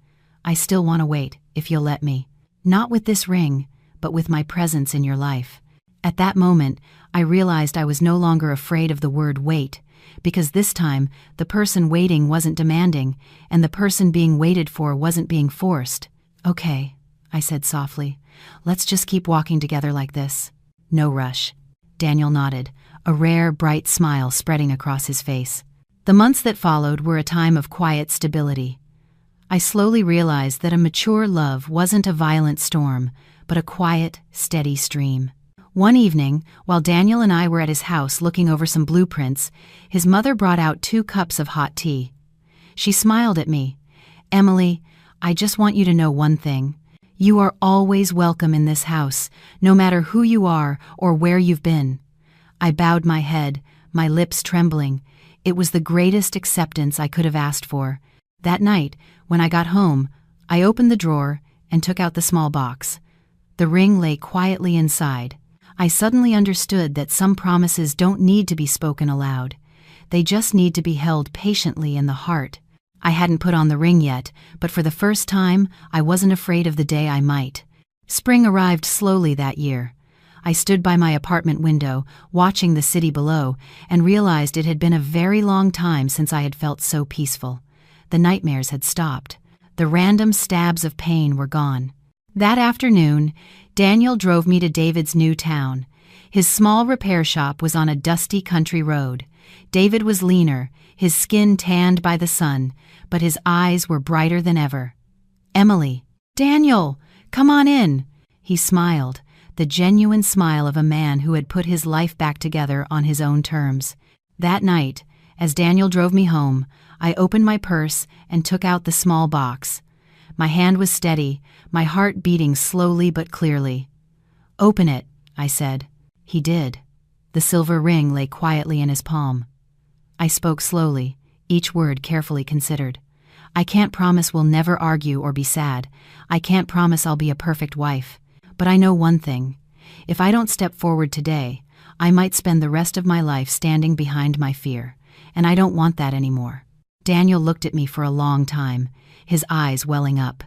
"I still want to wait, if you'll let me. Not with this ring, but with my presence in your life." At that moment, I realized I was no longer afraid of the word wait, because this time, the person waiting wasn't demanding, and the person being waited for wasn't being forced. "Okay," I said softly. "Let's just keep walking together like this. No rush." Daniel nodded, a rare, bright smile spreading across his face. The months that followed were a time of quiet stability. I slowly realized that a mature love wasn't a violent storm, but a quiet, steady stream. One evening, while Daniel and I were at his house looking over some blueprints, his mother brought out 2 cups of hot tea. She smiled at me. "Emily, I just want you to know one thing. You are always welcome in this house, no matter who you are or where you've been." I bowed my head, my lips trembling. It was the greatest acceptance I could have asked for. That night, when I got home, I opened the drawer and took out the small box. The ring lay quietly inside. I suddenly understood that some promises don't need to be spoken aloud. They just need to be held patiently in the heart. I hadn't put on the ring yet, but for the first time, I wasn't afraid of the day I might. Spring arrived slowly that year. I stood by my apartment window, watching the city below, and realized it had been a very long time since I had felt so peaceful. The nightmares had stopped. The random stabs of pain were gone. That afternoon, Daniel drove me to David's new town. His small repair shop was on a dusty country road. David was leaner, his skin tanned by the sun, but his eyes were brighter than ever. "Emily, Daniel, come on in." He smiled, the genuine smile of a man who had put his life back together on his own terms. That night, as Daniel drove me home, I opened my purse and took out the small box. My hand was steady, my heart beating slowly but clearly. "Open it," I said. He did. The silver ring lay quietly in his palm. I spoke slowly, each word carefully considered. "I can't promise we'll never argue or be sad. I can't promise I'll be a perfect wife. But I know one thing. If I don't step forward today, I might spend the rest of my life standing behind my fear, and I don't want that anymore." Daniel looked at me for a long time, his eyes welling up.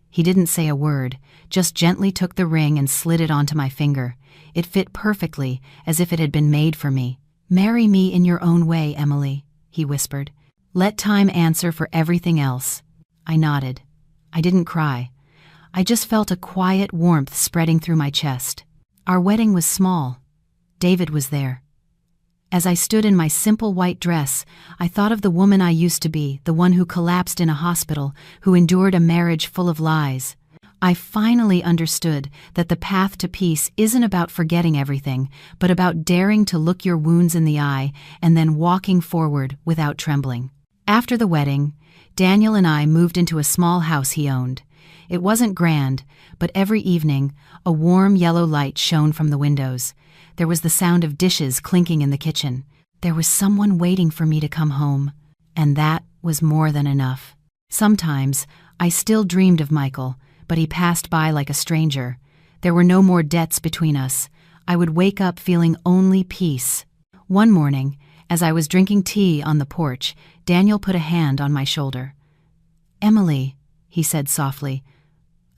He didn't say a word, just gently took the ring and slid it onto my finger. It fit perfectly, as if it had been made for me. "Marry me in your own way, Emily," he whispered. "Let time answer for everything else." I nodded. I didn't cry. I just felt a quiet warmth spreading through my chest. Our wedding was small. David was there. As I stood in my simple white dress, I thought of the woman I used to be, the one who collapsed in a hospital, who endured a marriage full of lies. I finally understood that the path to peace isn't about forgetting everything, but about daring to look your wounds in the eye and then walking forward without trembling. After the wedding, Daniel and I moved into a small house he owned. It wasn't grand, but every evening, a warm yellow light shone from the windows. There was the sound of dishes clinking in the kitchen. There was someone waiting for me to come home, and that was more than enough. Sometimes, I still dreamed of Michael, but he passed by like a stranger. There were no more debts between us. I would wake up feeling only peace. One morning, as I was drinking tea on the porch, Daniel put a hand on my shoulder. "Emily," he said softly,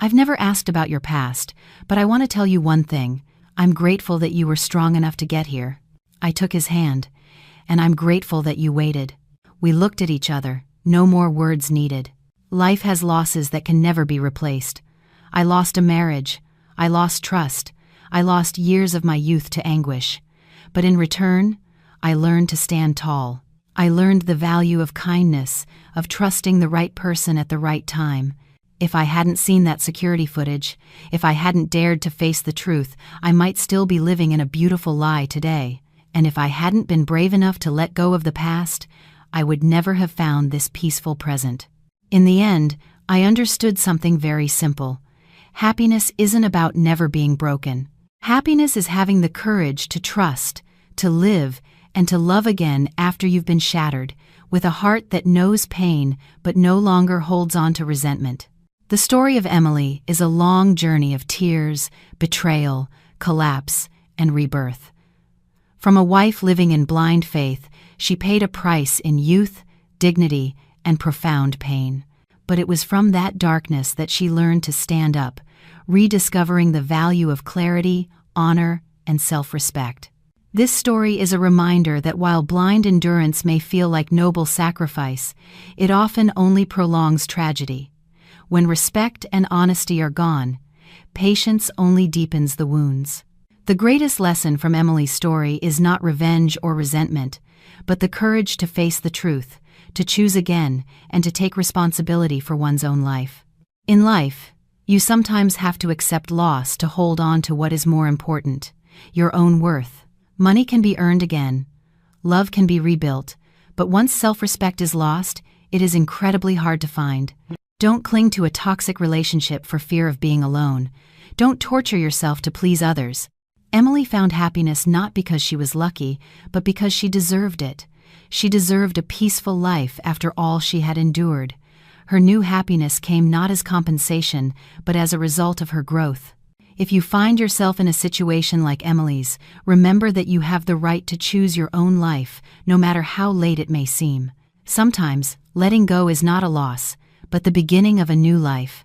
"I've never asked about your past, but I want to tell you one thing. I'm grateful that you were strong enough to get here." I took his hand, "And I'm grateful that you waited." We looked at each other, no more words needed. Life has losses that can never be replaced. I lost a marriage. I lost trust. I lost years of my youth to anguish. But in return, I learned to stand tall. I learned the value of kindness, of trusting the right person at the right time. If I hadn't seen that security footage, if I hadn't dared to face the truth, I might still be living in a beautiful lie today. And if I hadn't been brave enough to let go of the past, I would never have found this peaceful present. In the end, I understood something very simple. Happiness isn't about never being broken. Happiness is having the courage to trust, to live, and to love again after you've been shattered, with a heart that knows pain but no longer holds on to resentment. The story of Emily is a long journey of tears, betrayal, collapse, and rebirth. From a wife living in blind faith, she paid a price in youth, dignity, and profound pain. But it was from that darkness that she learned to stand up, rediscovering the value of clarity, honor, and self-respect. This story is a reminder that while blind endurance may feel like noble sacrifice, it often only prolongs tragedy. When respect and honesty are gone, patience only deepens the wounds. The greatest lesson from Emily's story is not revenge or resentment, but the courage to face the truth, to choose again, and to take responsibility for one's own life. In life, you sometimes have to accept loss to hold on to what is more important, your own worth. Money can be earned again, love can be rebuilt, but once self-respect is lost, it is incredibly hard to find. Don't cling to a toxic relationship for fear of being alone. Don't torture yourself to please others. Emily found happiness not because she was lucky, but because she deserved it. She deserved a peaceful life after all she had endured. Her new happiness came not as compensation, but as a result of her growth. If you find yourself in a situation like Emily's, remember that you have the right to choose your own life, no matter how late it may seem. Sometimes, letting go is not a loss, but the beginning of a new life.